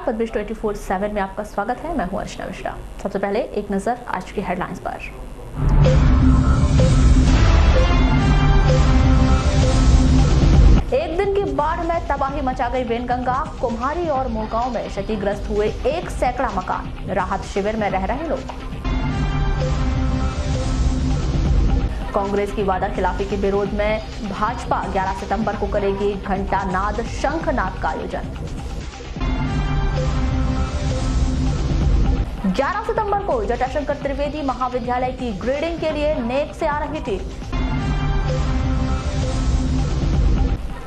पद्मिश 24/7 में आपका स्वागत है। मैं हूं अर्चना मिश्रा। सबसे पहले एक नजर आज की हेडलाइंस पर। एक दिन की बाढ़ में तबाही मचा गई वेनगंगा। कुम्हारी और मोरगांव में क्षतिग्रस्त हुए 1 सैकड़ा मकान। राहत शिविर में रह रहे लोग। कांग्रेस की वादा खिलाफी के विरोध में भाजपा 11 सितंबर को करेगी घंटानाद शंखनाद का आयोजन। 11 सितंबर को जटाशंकर त्रिवेदी महाविद्यालय की ग्रेडिंग के लिए नेक से आ रही टीम।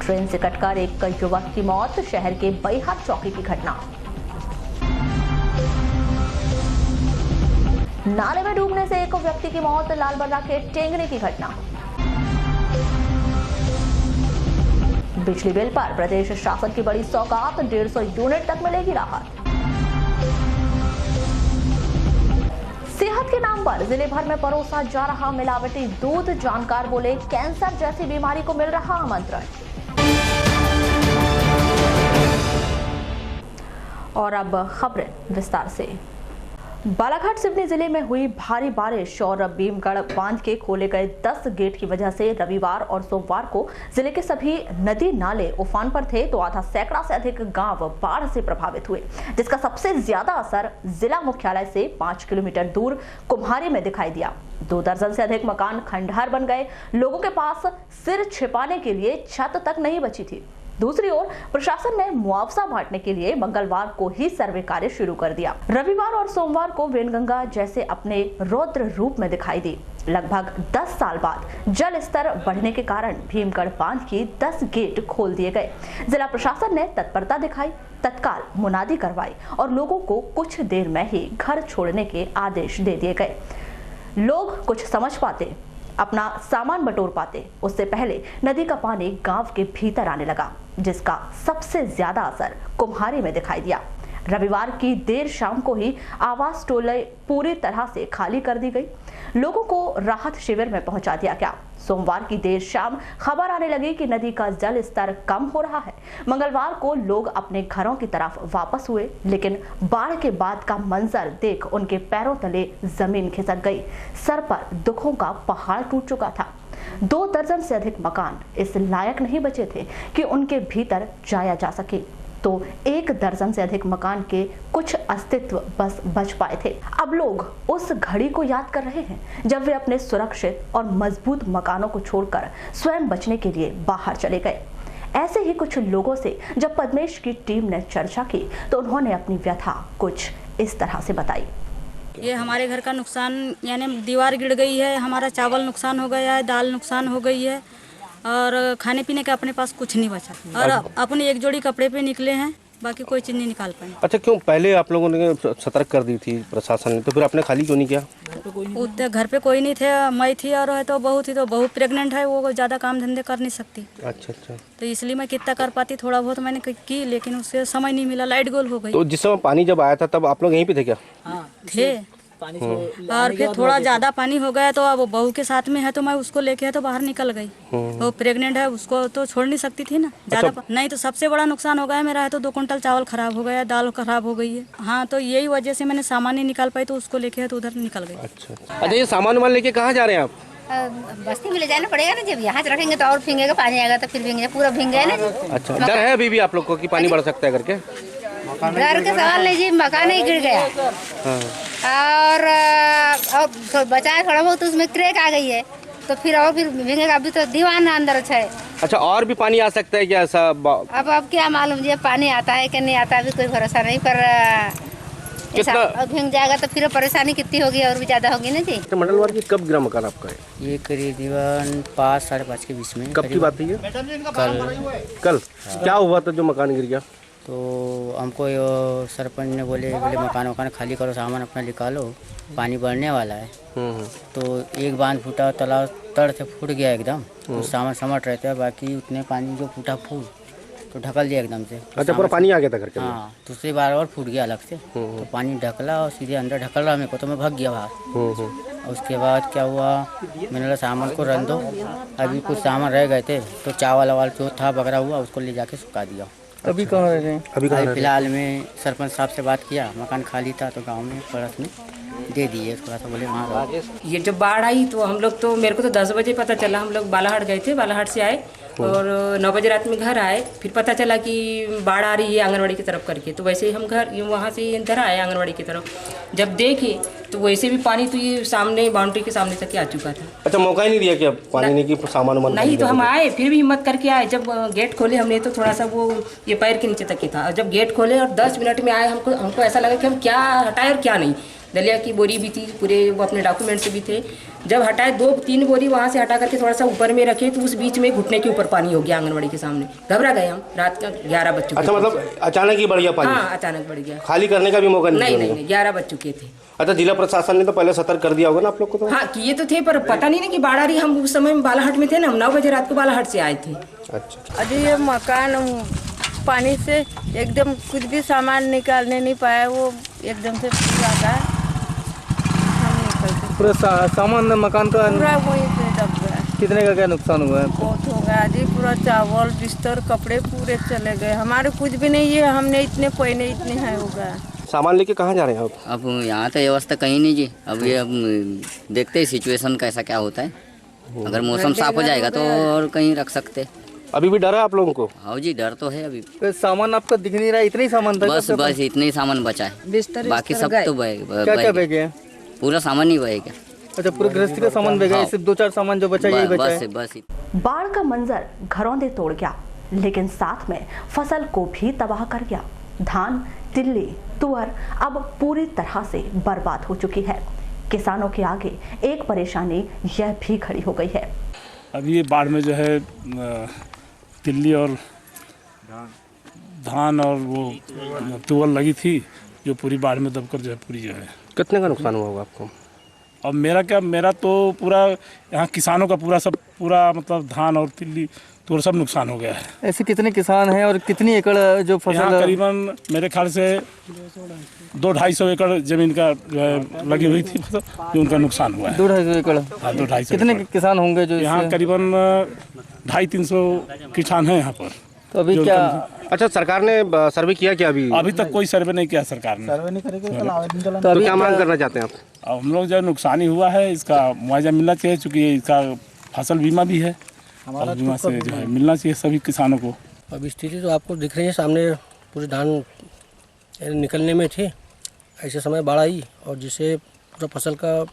ट्रेन से कटकर एक युवक की मौत। शहर के बैहाट चौकी की घटना। नाले में डूबने से एक व्यक्ति की मौत। लालबर्रा के टेंगने की घटना। बिजली बिल पर प्रदेश शासन की बड़ी सौगात। 150 यूनिट तक मिलेगी राहत। सेहत के नाम पर जिले भर में परोसा जा रहा मिलावटी दूध। जानकार बोले कैंसर जैसी बीमारी को मिल रहा आमंत्रण। और अब खबरें विस्तार से। बालाघाट सिवनी जिले में हुई भारी बारिश और भीमगढ़ बांध के खोले गए 10 गेट की वजह से रविवार और सोमवार को जिले के सभी नदी नाले उफान पर थे, तो आधा सैकड़ा से अधिक गांव बाढ़ से प्रभावित हुए, जिसका सबसे ज्यादा असर जिला मुख्यालय से 5 किलोमीटर दूर कुम्हारी में दिखाई दिया। 2 दर्जन से अधिक मकान खंडहर बन गए। लोगों के पास सिर छिपाने के लिए छत तक नहीं बची थी। दूसरी ओर प्रशासन ने मुआवजा बांटने के लिए मंगलवार को ही सर्वे कार्य शुरू कर दिया। रविवार और सोमवार को वेनगंगा जैसे अपने रौद्र रूप में दिखाई दी। लगभग 10 साल बाद जल स्तर बढ़ने के कारण भीमगढ़ बांध की 10 गेट खोल दिए गए। जिला प्रशासन ने तत्परता दिखाई, तत्काल मुनादी करवाई और लोगों को कुछ देर में ही घर छोड़ने के आदेश दे दिए गए। लोग कुछ समझ पाते, अपना सामान बटोर पाते, उससे पहले नदी का पानी गांव के भीतर आने लगा, जिसका सबसे ज्यादा असर कुम्हारी में दिखाई दिया। रविवार की देर शाम को ही आवास टोले पूरी तरह से खाली कर दी गई। लोगों को राहत शिविर में पहुंचा दिया गया। सोमवार की देर शाम खबर आने लगी कि नदी का जल स्तर कम हो रहा है। मंगलवार को लोग अपने घरों की तरफ वापस हुए, लेकिन बाढ़ के बाद का मंजर देख उनके पैरों तले जमीन खिसक गई। सर पर दुखों का पहाड़ टूट चुका था। 2 दर्जन से अधिक मकान इस लायक नहीं बचे थे कि उनके भीतर जाया जा सके, तो 1 दर्जन से अधिक मकान के कुछ अस्तित्व बस बच पाए थे। अब लोग उस घड़ी को याद कर रहे हैं जब वे अपने सुरक्षित और मजबूत मकानों को छोड़कर स्वयं बचने के लिए बाहर चले गए। ऐसे ही कुछ लोगों से जब पद्मेश की टीम ने चर्चा की तो उन्होंने अपनी व्यथा कुछ इस तरह से बताई। ये हमारे घर का नुकसान, यानी दीवार गिर गई है, हमारा चावल नुकसान हो गया है, दाल नुकसान हो गई है और खाने पीने का अपने पास कुछ नहीं बचा और अपनी एक जोड़ी कपड़े पे निकले हैं, बाकी कोई चीज़ नहीं निकाल पाए। अच्छा, क्यों पहले आप लोगों ने सतर्क कर दी थी प्रशासन ने, तो फिर आपने खाली क्यों नहीं किया? उतने घर पे कोई नहीं थे, मैं थी और है तो बहू थी, तो बहू प्रेग्नेंट है, वो ज़्यादा काम धंधे कर नहीं सकती। अच्छा अच्छा। तो इसलिए मैं कितना कर पाती, थोड़ा बहुत मैंने की, लेकिन उससे समय नहीं मिला, लाइट गोल हो गई। तो जिस समय पानी जब आया था तब आप लोग यहीं पे थे क्या? हाँ थे। और फिर थोड़ा ज्यादा पानी हो गया तो अब बहू के साथ में है तो मैं उसको लेके तो बाहर निकल गई। वो प्रेग्नेंट है, उसको तो छोड़ नहीं सकती थी ना ज्यादा। नहीं तो सबसे बड़ा नुकसान हो गया मेरा है तो 2 कुंटल चावल खराब हो गया, दाल खराब हो गई है। हाँ, तो यही वजह से मैंने सामान नहीं निकाल पाई तो उसको लेके तो उधर निकल गई। अच्छा, ये सामान वामान लेके कहाँ जा रहे हैं आप? बस्ती में ले जाना पड़ेगा ना, जब यहाँ से रखेंगे तो और भींगेगा, पानी आएगा तो फिर भींगेगा, पूरा भींग गया ना। अच्छा, डर है अभी भी आप लोग को कि पानी बढ़ सकता है करके? डर के सवाल नहीं जी, मकान ही गिर गया और तो बचाए थोड़ा बहुत, उसमें क्रैक आ गई है तो फिर भींगेगा। अभी तो दीवान अंदर है। अच्छा, और भी पानी आ सकता है क्या ऐसा? अब क्या मालूम जी, पानी आता है कि नहीं आता, अभी कोई भरोसा नहीं, पर कितना भींग जाएगा तो फिर परेशानी कितनी होगी और भी ज्यादा होगी ना जी। मंडलवार की कब गिरा मकान आपका है? ये करीबन 5 साढ़े 5 के बीच में। कब की बात है ये? कल क्या हुआ था जो मकान गिर गया? तो हमको सरपंच ने बोले मकान खाली करो, सामान अपना निकालो, पानी बढ़ने वाला है। तो एक बांध फूटा, तालाब तड़ से फूट गया एकदम, तो सामान समट रहता है, बाकी उतने पानी जो फूटा फूट तो ढकल दिया एकदम से। अच्छा, पूरा पानी आ गया था घर के? हाँ, दूसरी बार और फूट गया अलग से, तो पानी ढकला और सीधे अंदर ढकल रहा मेरे को, तो मैं भाग गया बाहर। उसके बाद क्या हुआ, मैंने बोला सामान को रख दो, अभी कुछ सामान रह गए थे तो चावल वावल जो था बगरा हुआ उसको ले जाके सुखा दिया। अभी कहाँ रह रहे हैं? अभी कहाँ रह रहे हैं? फिलहाल में सरपंच साहब से बात किया, मकान खाली था तो गांव में पड़ोस में दे दिए, थोड़ा सा बोले वहाँ रहो। ये जब बाढ़ आई तो हम लोग तो मेरे को तो 10 बजे पता चला, हम लोग बालाहाट गए थे, बालाहाट से आए और 9 बजे रात में घर आए, फिर पता चला कि बाढ़ आ रही है आंगनवाड़ी की तरफ करके, तो वैसे ही हम घर वहाँ से इधर आए आंगनवाड़ी की तरफ, जब देखे तो वैसे भी पानी तो ये सामने बाउंड्री के सामने तक आ चुका था। अच्छा, मौका ही नहीं दिया कि अब पानी नहीं की सामान नहीं, तो हम आए फिर भी हिम्मत करके आए, जब गेट खोले हमने तो थोड़ा सा वो ये पैर के नीचे तक ही था, जब गेट खोले और 10 मिनट में आए हमको ऐसा लगा कि हम क्या हटाए और क्या नहीं। दलिया की बोरी भी थी, पूरे वो अपने डॉक्यूमेंट्स भी थे, जब हटाए 2-3 बोरी वहाँ से हटा करके थोड़ा सा ऊपर में रखे तो उस बीच में घुटने के ऊपर पानी हो गया आंगनवाड़ी के सामने। घबरा गए हम, रात का 11 बज चुके। अच्छा, मतलब अचानक ही बढ़ गया पानी? हाँ, अचानक बढ़ गया, खाली करने का भी मौका नहीं? नहीं, 11 बज चुके थे। अच्छा, जिला प्रशासन ने तो पहले सतर्क कर दिया होगा ना आप लोग को? तो हाँ, किए तो थे, पर पता नहीं ना कि बाढ़ आ रही। हम उस समय में बालाहाट में थे ना, हम 9 बजे रात को बालाहाट से आए थे। अच्छा, अभी ये मकान पानी से एकदम कुछ भी सामान निकालने नहीं पाया, वो एकदम से पूरा था, पूरा सामान मकान का पूरा वहीं पे दब गया। कितने का क्या नुकसान हुआ है? बहुत हो गया जी, पूरा चावल बिस्तर कपड़े पूरे चले गए, हमारे कुछ भी नहीं है, हमने इतने पहले इतने है हो गया। सामान लेके कहाँ जा रहे हैं आप? अब यहाँ तो व्यवस्था कहीं नहीं जी, अब ये अब देखते हैं सिचुएशन कैसा क्या होता है, अगर मौसम साफ हो जाएगा तो और कहीं रख सकते। अभी भी डर है आप लोगों को? हाँ जी, डर तो है अभी। सामान आपका दिख नहीं रहा, इतना ही सामान था? बस इतना ही सामान बचा है, बाकी सब तो क्या क्या बह गया? पूरा सामान ही बह गया। अच्छा, पूरे गृहस्थी का सामान बह गया? सिर्फ 2-4 सामान जो बचा यही बचा है? बस। बाढ़ का मंजर घरौंदे तोड़ गया, लेकिन साथ में फसल को भी तबाह कर गया। धान, तिल्ली, तुअर अब पूरी तरह से बर्बाद हो चुकी है। किसानों के आगे एक परेशानी यह भी खड़ी हो गई है। अभी ये बाढ़ में जो है तिल्ली और धान और वो तुअर लगी थी, जो पूरी बाढ़ में दबकर जो है पूरी जो है। कितने का नुकसान हुआ होगा आपको? अब मेरा तो पूरा यहाँ किसानों का पूरा मतलब धान और तिल्ली तो सब नुकसान हो गया है। ऐसे कितने किसान हैं और कितनी एकड़ जो फसल? यहाँ करीबन मेरे ख्याल से 200-250 एकड़ जमीन का जो है लगी हुई थी फसल, जो उनका नुकसान हुआ है। 250 एकड़? हाँ, 250। कितने किसान होंगे जो यहाँ? करीबन 250-300 किसान हैं यहाँ पर। तो अभी क्या? अच्छा, सरकार ने सर्वे किया क्या? अभी तक कोई सर्वे नहीं किया सरकार ने। सर्वे नहीं करेगा तो क्या मांग करना चाहते हैं आप? अब हम लोग जो नुकसान ही हुआ है इसका मुआवजा मिलना चाहिए, चूँकि इसका फसल बीमा भी है और बीमा से जो है मिलना चाहिए सभी किसानों को। अब स्थिति तो आपको दिख रही है सामने, पूरे धान निकलने में थे, ऐसे समय बाढ़ आई और जिससे पूरा फसल का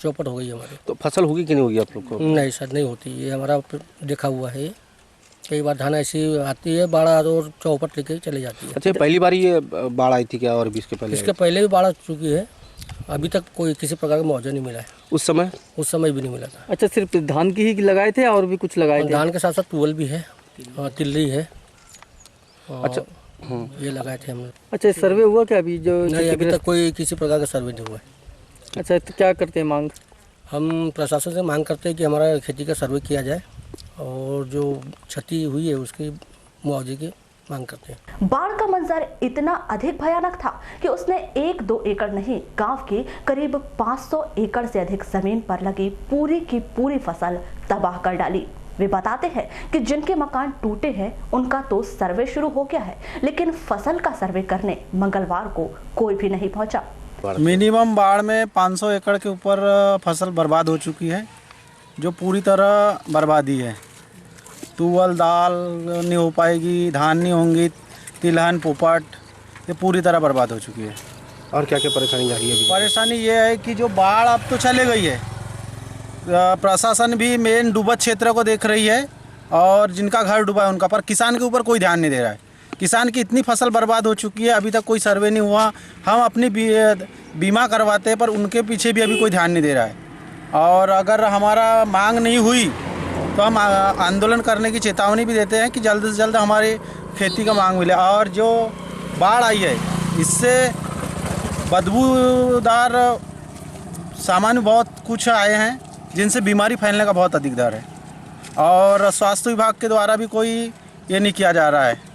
चौपट हो गई हमारी। तो फसल होगी कि नहीं होगी आप लोग को? नहीं सर, नहीं होती, ये हमारा देखा हुआ है। कई बार धान ऐसी आती है बाढ़ और चौपट लेके चले जाती है। अच्छा, पहली बार ये बाढ़ आई थी क्या और भी इसके पहले? इसके पहले भी बाढ़ आ चुकी है, अभी तक कोई किसी प्रकार का मुआवजा नहीं मिला है। उस समय भी नहीं मिला था। अच्छा, सिर्फ धान की ही लगाए थे और भी कुछ लगाए थे? धान के साथ साथ तुअल भी है, तिल्ली है। अच्छा, ये लगाए थे हमने। अच्छा, सर्वे हुआ क्या अभी? जो नहीं, अभी तक कोई किसी प्रकार का सर्वे नहीं हुआ है। अच्छा, तो क्या करते हैं मांग? हम प्रशासन से मांग करते हैं कि हमारा खेती का सर्वे किया जाए और जो क्षति हुई है उसकी मुआवजे की मांग करते हैं। बाढ़ का मंजर इतना अधिक भयानक था कि उसने 1-2 एकड़ नहीं, गांव की करीब 500 एकड़ से अधिक जमीन पर लगी पूरी की पूरी फसल तबाह कर डाली। वे बताते हैं कि जिनके मकान टूटे हैं उनका तो सर्वे शुरू हो गया है, लेकिन फसल का सर्वे करने मंगलवार को कोई भी नहीं पहुंचा। मिनिमम बाढ़ में 500 एकड़ के ऊपर फसल बर्बाद हो चुकी है, जो पूरी तरह बर्बादी है। तुअल दाल नहीं हो पाएगी, धान नहीं होंगी, तिलहन पोपट ये पूरी तरह बर्बाद हो चुकी है। और क्या क्या परेशानी जा रही है? परेशानी ये है कि जो बाढ़ अब तो चले गई है, प्रशासन भी मेन डूबत क्षेत्र को देख रही है और जिनका घर डूबा है उनका, पर किसान के ऊपर कोई ध्यान नहीं दे रहा है। किसान की इतनी फसल बर्बाद हो चुकी है, अभी तक कोई सर्वे नहीं हुआ। हम अपनी बीमा करवाते हैं पर उनके पीछे भी अभी कोई ध्यान नहीं दे रहा है। और अगर हमारा मांग नहीं हुई तो हम आंदोलन करने की चेतावनी भी देते हैं कि जल्द से जल्द हमारी खेती का मांग मिले। और जो बाढ़ आई है इससे बदबूदार सामान बहुत कुछ आए हैं जिनसे बीमारी फैलने का बहुत अधिक डर है और स्वास्थ्य विभाग के द्वारा भी कोई ये नहीं किया जा रहा है।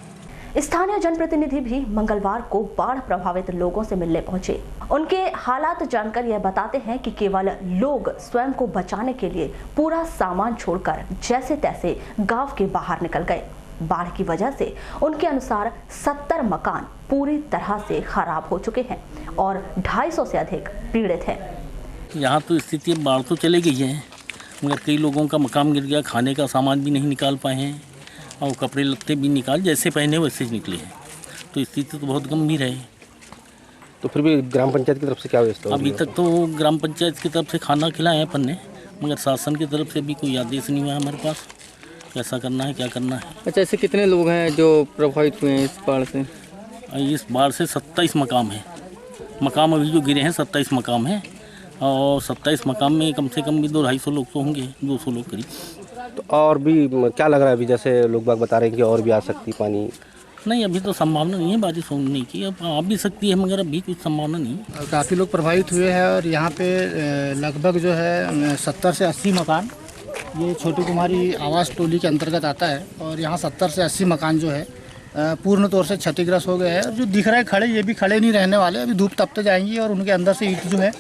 स्थानीय जनप्रतिनिधि भी मंगलवार को बाढ़ प्रभावित लोगों से मिलने पहुंचे। उनके हालात जानकर यह बताते हैं कि केवल लोग स्वयं को बचाने के लिए पूरा सामान छोड़कर जैसे तैसे गांव के बाहर निकल गए। बाढ़ की वजह से उनके अनुसार 70 मकान पूरी तरह से खराब हो चुके हैं और 250 से अधिक पीड़ित हैं। यहाँ तो स्थिति बाढ़ तो चले गई है, मगर कई लोगों का मकान गिर गया, खाने का सामान भी नहीं निकाल पाए हैं और कपड़े लत्ते भी निकाल जैसे पहने वैसे ही निकले हैं। तो स्थिति तो बहुत गंभीर है। तो फिर भी ग्राम पंचायत की तरफ से क्या व्यवस्था? अभी तक तो ग्राम पंचायत की तरफ से खाना खिलाए हैं अपन ने, मगर शासन की तरफ से भी कोई आदेश नहीं हुआ है हमारे पास कैसा करना है, क्या करना है। अच्छा, ऐसे कितने लोग हैं जो प्रभावित हुए हैं इस बाढ़ से? इस बाढ़ से 27 मकाम हैं। मकाम अभी जो गिरे हैं 27 मकाम हैं और 27 मकाम में कम से कम भी 200-250 लोग तो होंगे, 200 लोग करीब। तो और भी क्या लग रहा है अभी, जैसे लोग बाग बता रहे हैं कि और भी आ सकती पानी? नहीं, अभी तो संभावना नहीं है बारिश होने की, अब आ भी सकती है मगर अभी कुछ संभावना नहीं। काफ़ी लोग प्रभावित हुए हैं और यहाँ पे लगभग जो है 70 से 80 मकान, ये छोटी कुमारी आवास टोली के अंतर्गत आता है और यहाँ 70 से 80 मकान जो है पूर्ण तौर से क्षतिग्रस्त हो गए हैं। जो दिख रहा है खड़े, ये भी खड़े नहीं रहने वाले, अभी धूप तपते जाएंगी और उनके अंदर से ईंट जो है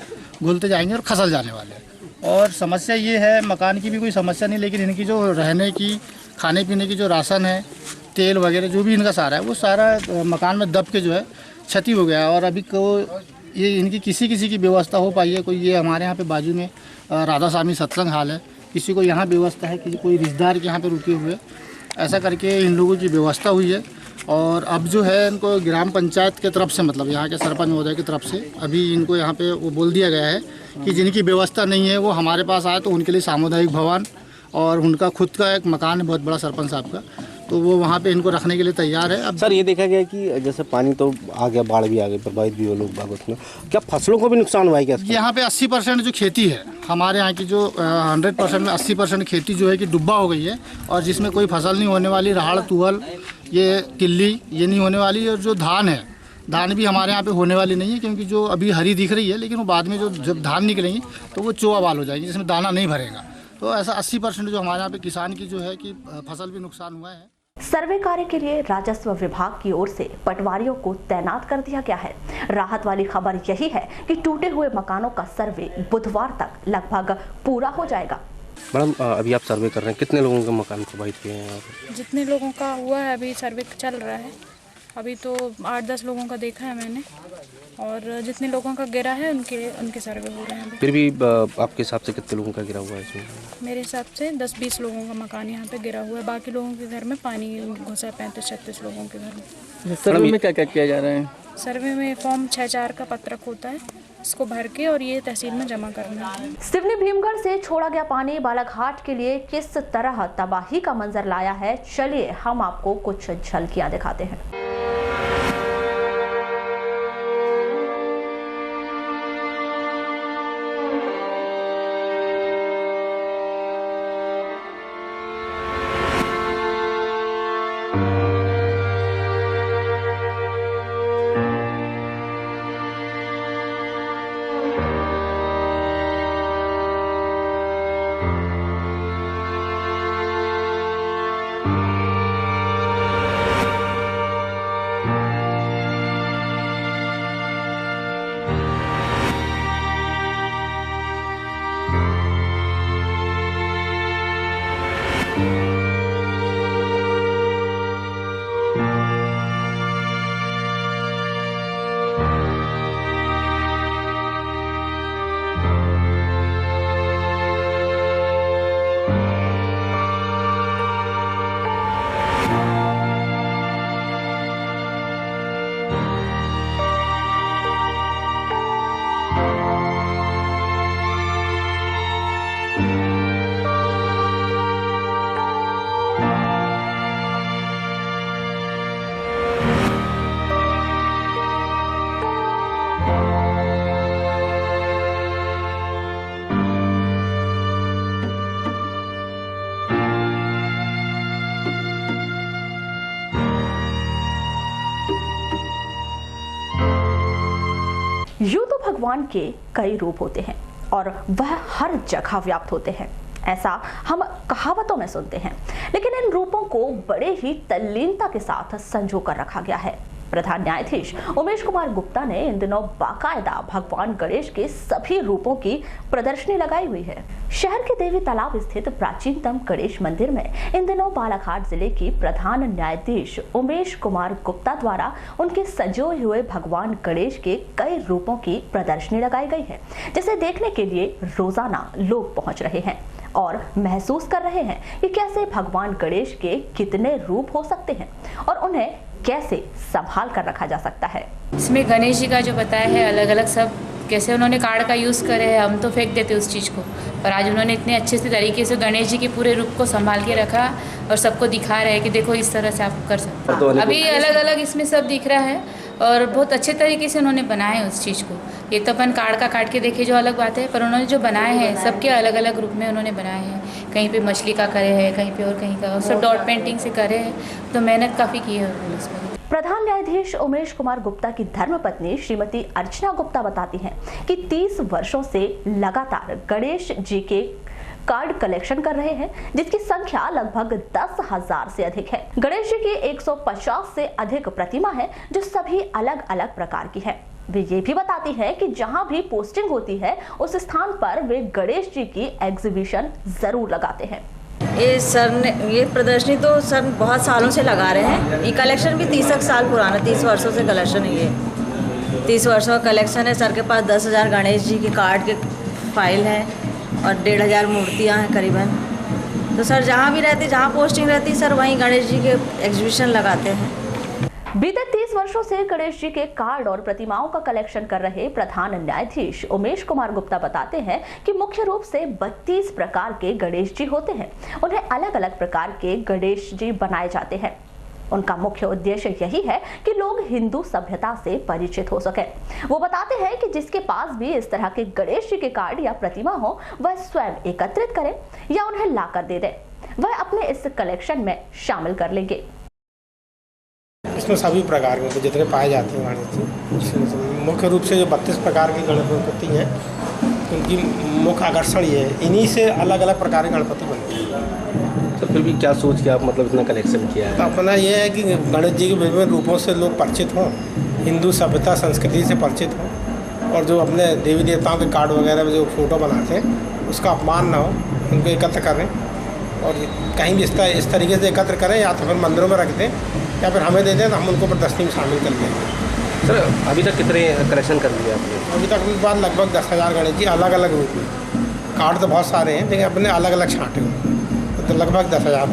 घुलते जाएंगे और खसल जाने वाले हैं। और समस्या ये है, मकान की भी कोई समस्या नहीं, लेकिन इनकी जो रहने की, खाने पीने की जो राशन है, तेल वगैरह जो भी इनका सारा है, वो सारा मकान में दब के जो है क्षति हो गया है। और अभी को ये इनकी किसी की व्यवस्था हो पाई है कोई? ये हमारे यहाँ पे बाजू में राधा स्वामी सत्संग हाल है, किसी को यहाँ व्यवस्था है कि कोई रिश्तेदार के यहाँ पे रुके हुए, ऐसा करके इन लोगों की व्यवस्था हुई है। और अब जो है इनको ग्राम पंचायत के तरफ से, मतलब यहाँ के सरपंच महोदय की तरफ से अभी इनको यहाँ पे वो बोल दिया गया है कि जिनकी व्यवस्था नहीं है वो हमारे पास आए, तो उनके लिए सामुदायिक भवन और उनका खुद का एक मकान है बहुत बड़ा सरपंच साहब का, तो वो वहाँ पे इनको रखने के लिए तैयार है। अब सर ये देखा गया कि जैसे पानी तो आ गया, बाढ़ भी आ गई, प्रभावित भी हो लोग बाग उसमें, क्या फसलों को भी नुकसान हुआ है क्या? यहाँ पे 80% जो खेती है हमारे यहाँ की, जो 100% में 80% खेती जो है कि डुब्बा हो गई है और जिसमें कोई फसल नहीं होने वाली, राहड़ तुअल, ये तिल्ली, ये नहीं होने वाली। और जो धान है, धान भी हमारे यहाँ पे होने वाली नहीं है, क्योंकि जो अभी हरी दिख रही है, लेकिन वो बाद में जो जब धान निकलेंगी तो वो चोआ बाल हो जाएगी, जिसमें दाना नहीं भरेगा। तो ऐसा 80% जो हमारे यहाँ पे किसान की जो है कि फसल भी नुकसान हुआ है। सर्वे कार्य के लिए राजस्व विभाग की ओर से पटवारियों को तैनात कर दिया गया है। राहत वाली खबर यही है कि टूटे हुए मकानों का सर्वे बुधवार तक लगभग पूरा हो जाएगा। मैडम अभी आप सर्वे कर रहे हैं, कितने लोगों का मकान प्रभावित हुए हैं? जितने लोगों का हुआ है अभी सर्वे चल रहा है, अभी तो 8-10 लोगों का देखा है मैंने, और जितने लोगों का गिरा है उनके सर्वे हो रहे हैं। फिर भी आपके हिसाब से कितने लोगों का गिरा हुआ है इसमें? मेरे हिसाब से 10-20 लोगों का मकान यहाँ पे गिरा हुआ है, बाकी लोगों के घर में पानी घुसा है, 35-36 लोगों के घर में। सर्वे में क्या क्या किया जा रहा है? सर्वे में फॉर्म 6-4 का पत्रक होता है, इसको भर के और ये तहसील में जमा करना है। सिवनी भीमगढ़ से छोड़ा गया पानी बालाघाट के लिए किस तरह तबाही का मंजर लाया है, चलिए हम आपको कुछ झलकियां दिखाते हैं। यूं तो भगवान के कई रूप होते हैं और वह हर जगह व्याप्त होते हैं, ऐसा हम कहावतों में सुनते हैं, लेकिन इन रूपों को बड़े ही तल्लीनता के साथ संजो कर रखा गया है। प्रधान न्यायाधीश उमेश कुमार गुप्ता ने इन दिनों बाकायदा भगवान गणेश के सभी रूपों की प्रदर्शनी लगाई हुई है। शहर के देवी तालाब स्थित प्राचीनतम गणेश मंदिर में इन दिनों बालाघाट जिले की प्रधान न्यायाधीश उमेश कुमार गुप्ता द्वारा उनके सजोए हुए भगवान गणेश के कई रूपों की प्रदर्शनी लगाई गई है, जिसे देखने के लिए रोजाना लोग पहुंच रहे हैं और महसूस कर रहे हैं कि कैसे भगवान गणेश के कितने रूप हो सकते हैं और उन्हें कैसे संभाल कर रखा जा सकता है। इसमें गणेश जी का जो बताया है अलग अलग सब कैसे उन्होंने कार्ड का यूज़ करे है, हम तो फेंक देते उस चीज़ को, पर आज उन्होंने इतने अच्छे से तरीके से गणेश जी के पूरे रूप को संभाल के रखा और सबको दिखा रहे हैं कि देखो इस तरह से आप कर सकते हो। अभी अलग अलग इसमें सब दिख रहा है और बहुत अच्छे तरीके से उन्होंने बनाए उस चीज़ को। ये तो अपन कार्ड का काट के देखे जो अलग बात है, पर उन्होंने जो बनाए हैं सबके अलग अलग रूप में उन्होंने बनाए हैं। कहीं पे मछली का करे है, कहीं पे और कहीं का, और सब डॉट पेंटिंग से करे हैं, तो मेहनत काफ़ी की है उन्होंने इस पर। प्रधान न्यायाधीश उमेश कुमार गुप्ता की धर्मपत्नी श्रीमती अर्चना गुप्ता बताती हैं कि 30 वर्षों से लगातार गणेश जी के कार्ड कलेक्शन कर रहे हैं, जिसकी संख्या लगभग 10,000 से अधिक है। गणेश जी की 150 से अधिक प्रतिमा है, जो सभी अलग अलग प्रकार की है। वे ये भी बताती है कि जहां भी पोस्टिंग होती है उस स्थान पर वे गणेश जी की एग्जीबिशन जरूर लगाते हैं। ये प्रदर्शनी तो सर बहुत सालों से लगा रहे हैं। ये कलेक्शन भी 30 साल पुराना, 30 वर्षों से कलेक्शन है। ये 30 वर्षों का कलेक्शन है। सर के पास 10,000 गणेश जी के कार्ड के फाइल है और 1,500 मूर्तियाँ हैं करीबन। तो सर जहाँ भी रहती, जहाँ पोस्टिंग रहती सर, वहीं गणेश जी के एग्जीबिशन लगाते हैं। बीते 30 वर्षों से गणेश जी के कार्ड और प्रतिमाओं का कलेक्शन कर रहे प्रधान न्यायाधीश उमेश कुमार गुप्ता बताते हैं कि मुख्य रूप से 32 प्रकार के गणेश जी होते हैं। उन्हें अलग अलग प्रकार के गणेश जी बनाए जाते हैं। उनका मुख्य उद्देश्य यही है कि लोग हिंदू सभ्यता से परिचित हो सके। वो बताते हैं कि जिसके पास भी इस तरह के गणेश जी के कार्ड या प्रतिमा हो, वह स्वयं एकत्रित करे या उन्हें लाकर दे दे, वह अपने इस कलेक्शन में शामिल कर लेंगे। इसमें सभी प्रकार के जितने पाए जाते हैं गणेश, मुख्य रूप से जो 32 प्रकार की गणपति हैं, उनकी मुख्य आकर्षण ये है, इन्हीं से अलग अलग प्रकार के गणपति बनते हैं। तो फिर भी क्या सोच के आप मतलब इतना कलेक्शन किया है? तो अपना ये है कि गणेश जी के विभिन्न रूपों से लोग परिचित हों, हिंदू सभ्यता संस्कृति से परिचित हों, और जो अपने देवी देवताओं के कार्ड वगैरह में जो फोटो बनाते हैं उसका अपमान ना हो, उनको एकत्र करें और कहीं भी इस तरीके से एकत्र करें, या तो फिर मंदिरों में रख दें या फिर हमें दे दें तो हम उनको प्रदर्शनी में शामिल कर लेंगे। सर अभी तक कितने कलेक्शन कर दिए आपने? अभी तक के बाद लगभग 10,000 गणेश जी अलग अलग रूप में। कार्ड तो बहुत सारे हैं लेकिन अपने अलग अलग छांटे हुए, तो लगभग 10,000।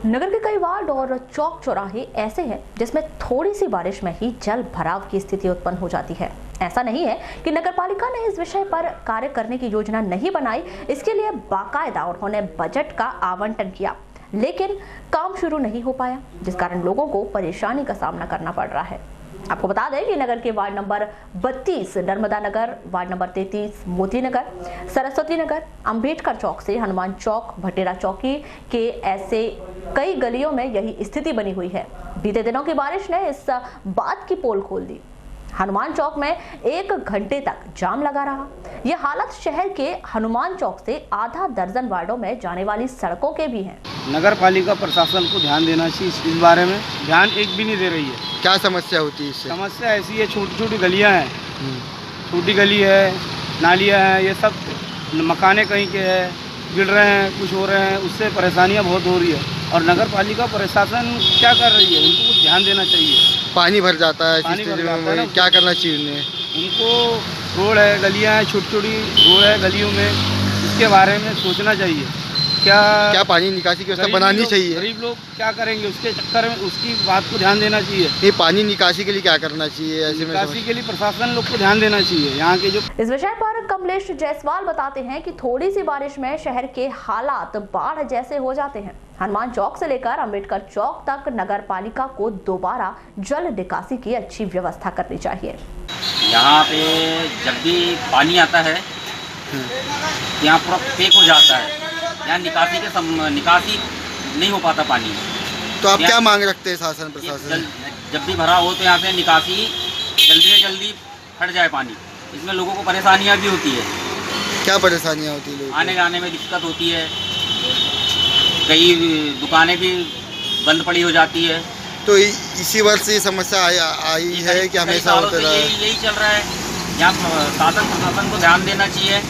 नगर के कई वार्ड और चौक चौराहे ऐसे हैं जिसमें थोड़ी सी बारिश में ही जल भराव की स्थिति उत्पन्न हो जाती है। ऐसा नहीं है कि नगरपालिका ने इस विषय पर कार्य करने की योजना नहीं बनाई, इसके लिए बाकायदा उन्होंने बजट का आवंटन किया, लेकिन काम शुरू नहीं हो पाया, जिस कारण लोगों को परेशानी का सामना करना पड़ रहा है। आपको बता दें कि नगर के वार्ड नंबर 32 नर्मदा नगर, वार्ड नंबर 33 मोती नगर, सरस्वती नगर, अंबेडकर चौक से हनुमान चौक, भटेरा चौकी के ऐसे कई गलियों में यही स्थिति बनी हुई है। बीते दिनों की बारिश ने इस बात की पोल खोल दी। हनुमान चौक में 1 घंटे तक जाम लगा रहा। यह हालत शहर के हनुमान चौक से आधा दर्जन वार्डों में जाने वाली सड़कों के भी हैं। नगर पालिका प्रशासन को ध्यान देना चाहिए इस बारे में, ध्यान एक भी नहीं दे रही है। क्या समस्या होती है इससे? समस्या ऐसी है, छोटी छोटी गलियां हैं, छोटी गली है, नालियां हैं, ये सब मकाने कहीं के हैं, गिर रहे हैं, कुछ हो रहे हैं, उससे परेशानियां बहुत हो रही है। और नगर पालिका प्रशासन क्या कर रही है, उनको कुछ ध्यान देना चाहिए। पानी भर जाता है, क्या करना चाहिए उन्हें? उनको रोड है, गलियां हैं, छोटी छोटी रोड है गलियों में, इसके बारे में सोचना चाहिए। क्या पानी निकासी की व्यवस्था बनानी चाहिए? गरीब लोग क्या करेंगे, उसके चक्कर में उसकी बात को ध्यान देना चाहिए। ये पानी निकासी के लिए क्या करना चाहिए? ऐसे में निकासी के लिए प्रशासन लोग को ध्यान देना चाहिए। यहाँ के जो इस विषय पर कमलेश जायसवाल बताते हैं कि थोड़ी सी बारिश में शहर के हालात बाढ़ जैसे हो जाते हैं। हनुमान चौक से लेकर अंबेडकर चौक तक नगर पालिका को दोबारा जल निकासी की अच्छी व्यवस्था करनी चाहिए। यहाँ पे जब भी पानी आता है यहाँ पूरा पैक हो जाता है, यहाँ निकासी नहीं हो पाता पानी। तो आप क्या मांग रखते हैं शासन प्रशासन? जब भी भरा हो तो यहाँ से निकासी जल्दी से जल्दी हट जाए पानी। इसमें लोगों को परेशानियाँ भी होती है। क्या परेशानियाँ होती है? आने जाने में दिक्कत होती है, कई दुकानें भी बंद पड़ी हो जाती है, तो इसी वर्ष ये समस्या आई है कि हमेशा होता रहा? यही चल रहा है। यहाँ शासन प्रशासन को ध्यान देना चाहिए,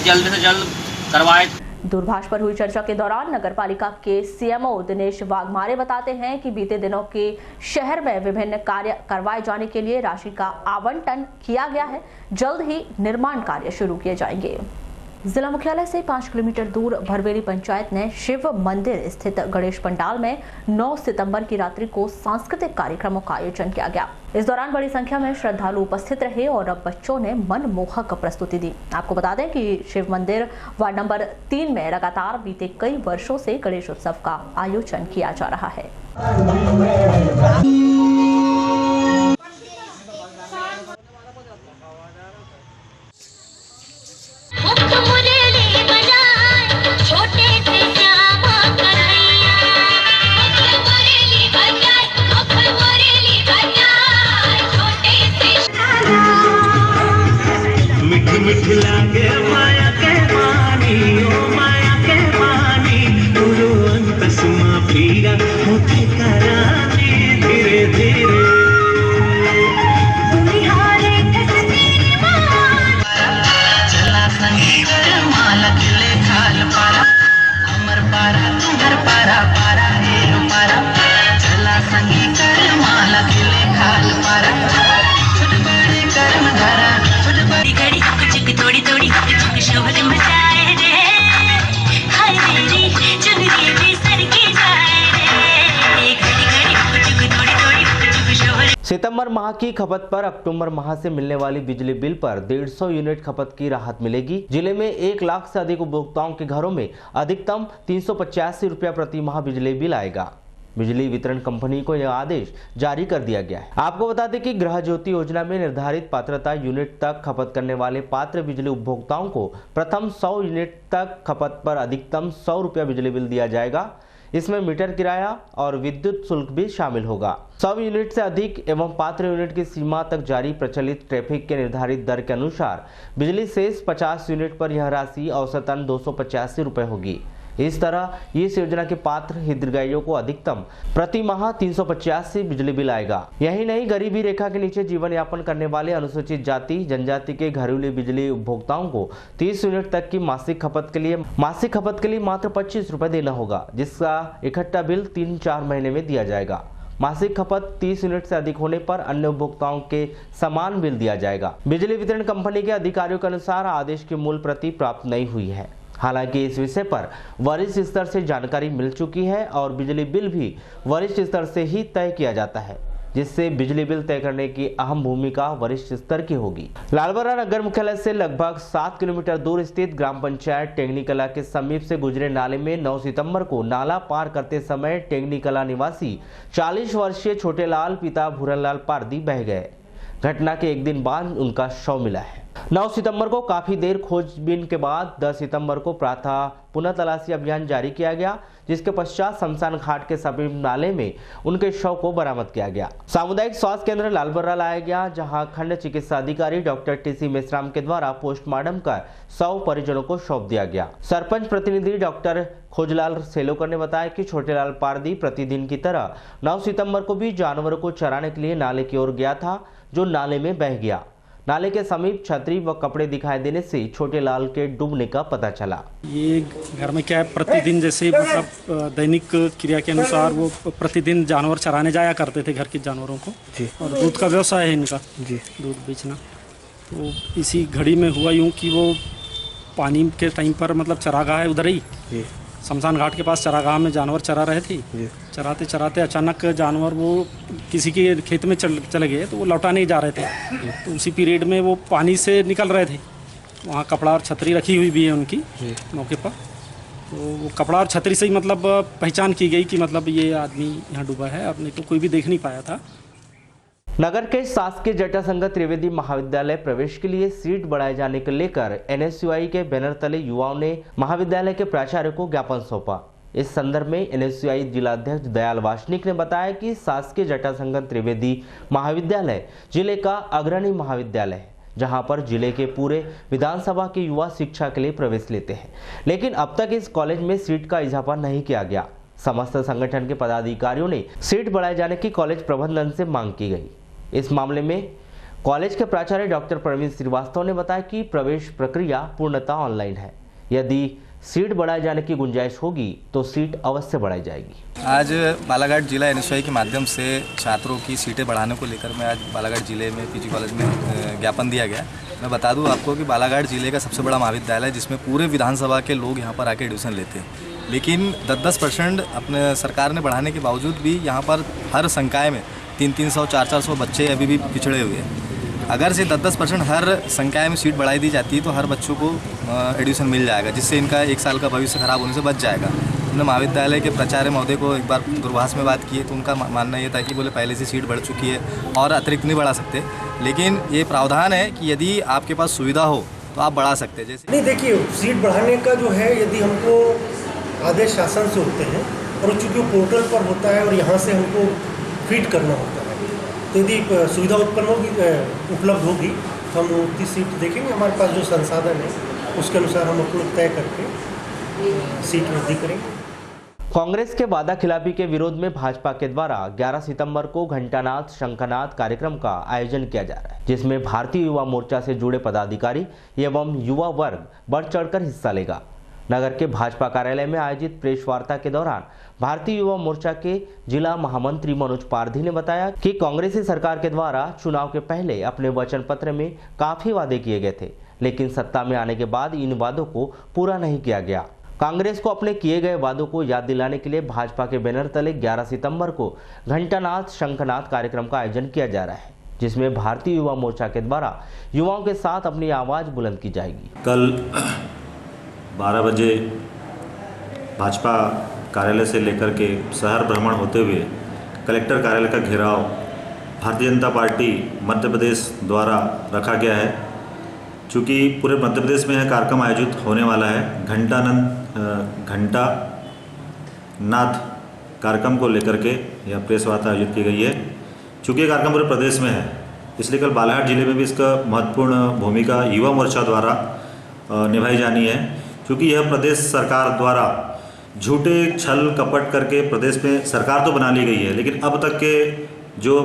जल्द से जल्द करवाए। दूरभाष पर हुई चर्चा के दौरान नगरपालिका के सीएमओ दिनेश वाघमारे बताते हैं कि बीते दिनों के शहर में विभिन्न कार्य करवाए जाने के लिए राशि का आवंटन किया गया है। जल्द ही निर्माण कार्य शुरू किए जाएंगे। जिला मुख्यालय से 5 किलोमीटर दूर भरवेली पंचायत ने शिव मंदिर स्थित गणेश पंडाल में 9 सितंबर की रात्रि को सांस्कृतिक कार्यक्रमों का आयोजन किया गया। इस दौरान बड़ी संख्या में श्रद्धालु उपस्थित रहे और बच्चों ने मनमोहक प्रस्तुति दी। आपको बता दें कि शिव मंदिर वार्ड नंबर 3 में लगातार बीते कई वर्षों से गणेश उत्सव का आयोजन किया जा रहा है। सितंबर माह की खपत पर अक्टूबर माह से मिलने वाली बिजली बिल पर 150 यूनिट खपत की राहत मिलेगी। जिले में 1 लाख से अधिक उपभोक्ताओं के घरों में अधिकतम 385 रुपया प्रति माह बिजली बिल आएगा। बिजली वितरण कंपनी को यह आदेश जारी कर दिया गया है। आपको बता दें कि गृह ज्योति योजना में निर्धारित पात्रता यूनिट तक खपत करने वाले पात्र बिजली उपभोक्ताओं को प्रथम 100 यूनिट तक खपत पर अधिकतम 100 रुपया बिजली बिल दिया जाएगा। इसमें मीटर किराया और विद्युत शुल्क भी शामिल होगा। 100 यूनिट से अधिक एवं पात्र यूनिट की सीमा तक जारी प्रचलित ट्रैफिक के निर्धारित दर के अनुसार बिजली शेष 50 यूनिट पर यह राशि औसतन 285 रुपये होगी। इस तरह इस योजना के पात्र हितग्राहियों को अधिकतम प्रति माह 385 बिजली बिल आएगा। यही नहीं, गरीबी रेखा के नीचे जीवन यापन करने वाले अनुसूचित जाति जनजाति के घरेलू बिजली उपभोक्ताओं को 30 यूनिट तक की मासिक खपत के लिए मात्र 25 रुपए देना होगा, जिसका इकट्ठा बिल 3-4 महीने में दिया जाएगा। मासिक खपत 30 यूनिट से अधिक होने पर अन्य उपभोक्ताओं के समान बिल दिया जाएगा। बिजली वितरण कंपनी के अधिकारियों के अनुसार आदेश की मूल प्रति प्राप्त नहीं हुई है। हालांकि इस विषय पर वरिष्ठ स्तर से जानकारी मिल चुकी है और बिजली बिल भी वरिष्ठ स्तर से ही तय किया जाता है, जिससे बिजली बिल तय करने की अहम भूमिका वरिष्ठ स्तर की होगी। लालबर्रा नगर मुख्यालय से लगभग 7 किलोमीटर दूर स्थित ग्राम पंचायत टेंगनी कला के समीप से गुजरे नाले में 9 सितंबर को नाला पार करते समय टेंगनी कला निवासी 40 वर्षीय छोटे लाल पिता भूरनलाल पारदी बह गए। घटना के एक दिन बाद उनका शव मिला है। 9 सितंबर को काफी देर खोजबीन के बाद 10 सितंबर को प्रातः पुनः तलाशी अभियान जारी किया गया, जिसके पश्चात शमशान घाट के समीप नाले में उनके शव को बरामद किया गया। सामुदायिक स्वास्थ्य केंद्र लालबर्रा लाया गया, जहां खंड चिकित्सा अधिकारी डॉक्टर टीसी मेश्राम के द्वारा पोस्टमार्टम कर शव परिजनों को सौंप दिया गया। सरपंच प्रतिनिधि डॉक्टर खोजलाल सेलोकर ने बताया कि छोटेलाल पारदी प्रतिदिन की तरह 9 सितंबर को भी जानवरों को चराने के लिए नाले की ओर गया था, जो नाले में बह गया। नाले के समीप छतरी व कपड़े दिखाई देने से छोटे लाल के डूबने का पता चला। ये घर में क्या है, प्रतिदिन जैसे मतलब दैनिक क्रिया के अनुसार वो प्रतिदिन जानवर चराने जाया करते थे घर के जानवरों को जी। और दूध का व्यवसाय है इनका जी, दूध बेचना। तो इसी घड़ी में हुआ यूँ कि वो पानी के टाइम पर मतलब चरागाह है उधर ही जी, शमशान घाट के पास चरागाह में जानवर चरा रहे थे। चराते चराते अचानक जानवर वो किसी के खेत में चले गए, तो वो लौटा नहीं जा रहे थे। तो उसी पीरियड में वो पानी से निकल रहे थे। वहाँ कपड़ा और छतरी रखी हुई भी है उनकी मौके पर। तो वो कपड़ा और छतरी से ही मतलब पहचान की गई कि मतलब ये आदमी यहाँ डूबा है। अब नहीं तो कोई भी देख नहीं पाया था। नगर के शासकीय जटाशंकर त्रिवेदी महाविद्यालय प्रवेश के लिए सीट बढ़ाए जाने को लेकर NSUI के बैनर तले युवाओं ने महाविद्यालय के प्राचार्य को ज्ञापन सौंपा। इस संदर्भ में NSUI जिलाध्यक्ष दयाल वासनिक ने बताया कि शासकीय जटाशंकर त्रिवेदी महाविद्यालय जिले का अग्रणी महाविद्यालय है, जहां पर जिले के पूरे विधानसभा के युवा शिक्षा के लिए प्रवेश लेते हैं, लेकिन अब तक इस कॉलेज में सीट का इजाफा नहीं किया गया। समस्त संगठन के पदाधिकारियों ने सीट बढ़ाए जाने की कॉलेज प्रबंधन से मांग की गई। इस मामले में कॉलेज के प्राचार्य डॉक्टर प्रवीण श्रीवास्तव ने बताया कि प्रवेश प्रक्रिया पूर्णतः ऑनलाइन है। यदि सीट बढ़ाए जाने की गुंजाइश होगी तो सीट अवश्य बढ़ाई जाएगी। आज बालाघाट जिला एनएसयूआई के माध्यम से छात्रों की सीटें बढ़ाने को लेकर मैं आज बालाघाट जिले में पीजी कॉलेज में ज्ञापन दिया गया। मैं बता दूं आपको कि बालाघाट जिले का सबसे बड़ा महाविद्यालय है जिसमें पूरे विधानसभा के लोग यहाँ पर आके एडमिशन लेते हैं, लेकिन 10% अपने सरकार ने बढ़ाने के बावजूद भी यहाँ पर हर संकाय में 300, 400 बच्चे अभी भी पिछड़े हुए हैं। अगर से 10% हर संकाय में सीट बढ़ाई दी जाती है तो हर बच्चों को एडमिशन मिल जाएगा, जिससे इनका 1 साल का भविष्य खराब होने से बच जाएगा। हमने महाविद्यालय के प्राचार्य महोदय को एक बार दूरभाष में बात की है तो उनका मानना ये था कि बोले पहले से सीट बढ़ चुकी है और अतिरिक्त नहीं बढ़ा सकते, लेकिन ये प्रावधान है कि यदि आपके पास सुविधा हो तो आप बढ़ा सकते हैं। जैसे नहीं, देखिए सीट बढ़ाने का जो है यदि हमको आदेश शासन से होते हैं और चूँकि पोर्टल पर होता है और यहाँ से हमको फीड करना होता है, तो यदि सुविधा उत्पन्न होगी उपलब्ध होगी तो हम उतनी सीट देखेंगे। हमारे पास जो संसाधन है उसके अनुसार हम अपने तय करके सीट वृद्धि करेंगे। कांग्रेस के वादा खिलाफी के विरोध में भाजपा के द्वारा 11 सितंबर को घंटानाद शंखनाद कार्यक्रम का आयोजन किया जा रहा है, जिसमें भारतीय युवा मोर्चा से जुड़े पदाधिकारी एवं युवा वर्ग बढ़ चढ़कर हिस्सा लेगा। नगर के भाजपा कार्यालय में आयोजित प्रेस वार्ता के दौरान भारतीय युवा मोर्चा के जिला महामंत्री मनोज पारधी ने बताया कि कांग्रेसी सरकार के द्वारा चुनाव के पहले अपने वचन पत्र में काफी वादे किए गए थे, लेकिन सत्ता में आने के बाद इन वादों को पूरा नहीं किया गया। कांग्रेस को अपने किए गए वादों को याद दिलाने के लिए भाजपा के बैनर तले 11 सितंबर को घंटानाद शंखनाद कार्यक्रम का आयोजन किया जा रहा है, जिसमें भारतीय युवा मोर्चा के द्वारा युवाओं के साथ अपनी आवाज बुलंद की जाएगी। कल 12 बजे भाजपा कार्यालय से लेकर के शहर भ्रमण होते हुए कलेक्टर कार्यालय का घेराव भारतीय जनता पार्टी मध्य प्रदेश द्वारा रखा गया है। चूँकि पूरे मध्य प्रदेश में यह कार्यक्रम आयोजित होने वाला है, घंटा नाथ कार्यक्रम को लेकर के यह प्रेस वार्ता आयोजित की गई है। चूँकि यह कार्यक्रम पूरे प्रदेश में है, इसलिए कल बालाघाट जिले में भी इसका महत्वपूर्ण भूमिका युवा मोर्चा द्वारा निभाई जानी है। क्योंकि यह प्रदेश सरकार द्वारा झूठे छल कपट करके प्रदेश में सरकार तो बना ली गई है, लेकिन अब तक के जो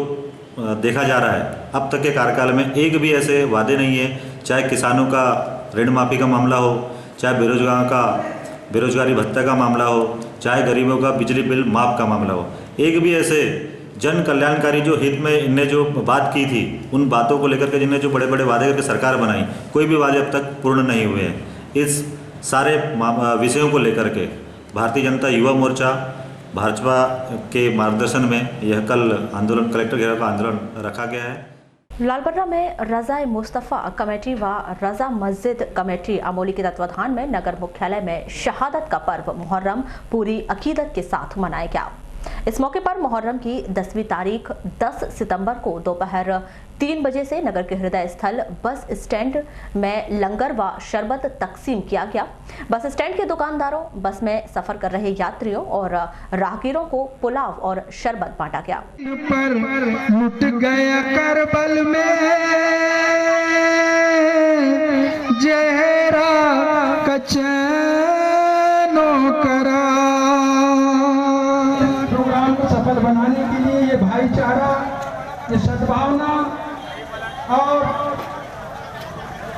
देखा जा रहा है, अब तक के कार्यकाल में एक भी ऐसे वादे नहीं है, चाहे किसानों का ऋण माफी का मामला हो, चाहे बेरोजगारों का बेरोजगारी भत्ता का मामला हो, चाहे गरीबों का बिजली बिल माफ का मामला हो, एक भी ऐसे जन कल्याणकारी जो हित में इनने जो बात की थी, उन बातों को लेकर के जिन्हें जो बड़े बड़े वादे करके सरकार बनाई, कोई भी वादे अब तक पूर्ण नहीं हुए हैं। इस सारे विषयों को लेकर के भारतीय जनता युवा मोर्चा भाजपा के मार्गदर्शन में यह कल आंदोलन कलेक्टर घेराव का आंदोलन रखा गया है। लालबर्रा में रज़ा मुस्तफ़ा कमेटी व रज़ा मस्जिद कमेटी अमोली के तत्वाधान में नगर मुख्यालय में शहादत का पर्व मुहर्रम पूरी अकीदत के साथ मनाया गया। इस मौके पर मुहर्रम की 10वीं तारीख 10 सितंबर को दोपहर 3 बजे से नगर के हृदय स्थल बस स्टैंड में लंगर व शरबत तकसीम किया गया। बस स्टैंड के दुकानदारों, बस में सफर कर रहे यात्रियों और राहगीरों को पुलाव और शरबत बांटा गया। पर लुट गया करबल में जहरा कचनो करा। प्रोग्राम को सफल बनाने के लिए ये भाईचारा, ये सद्भावना और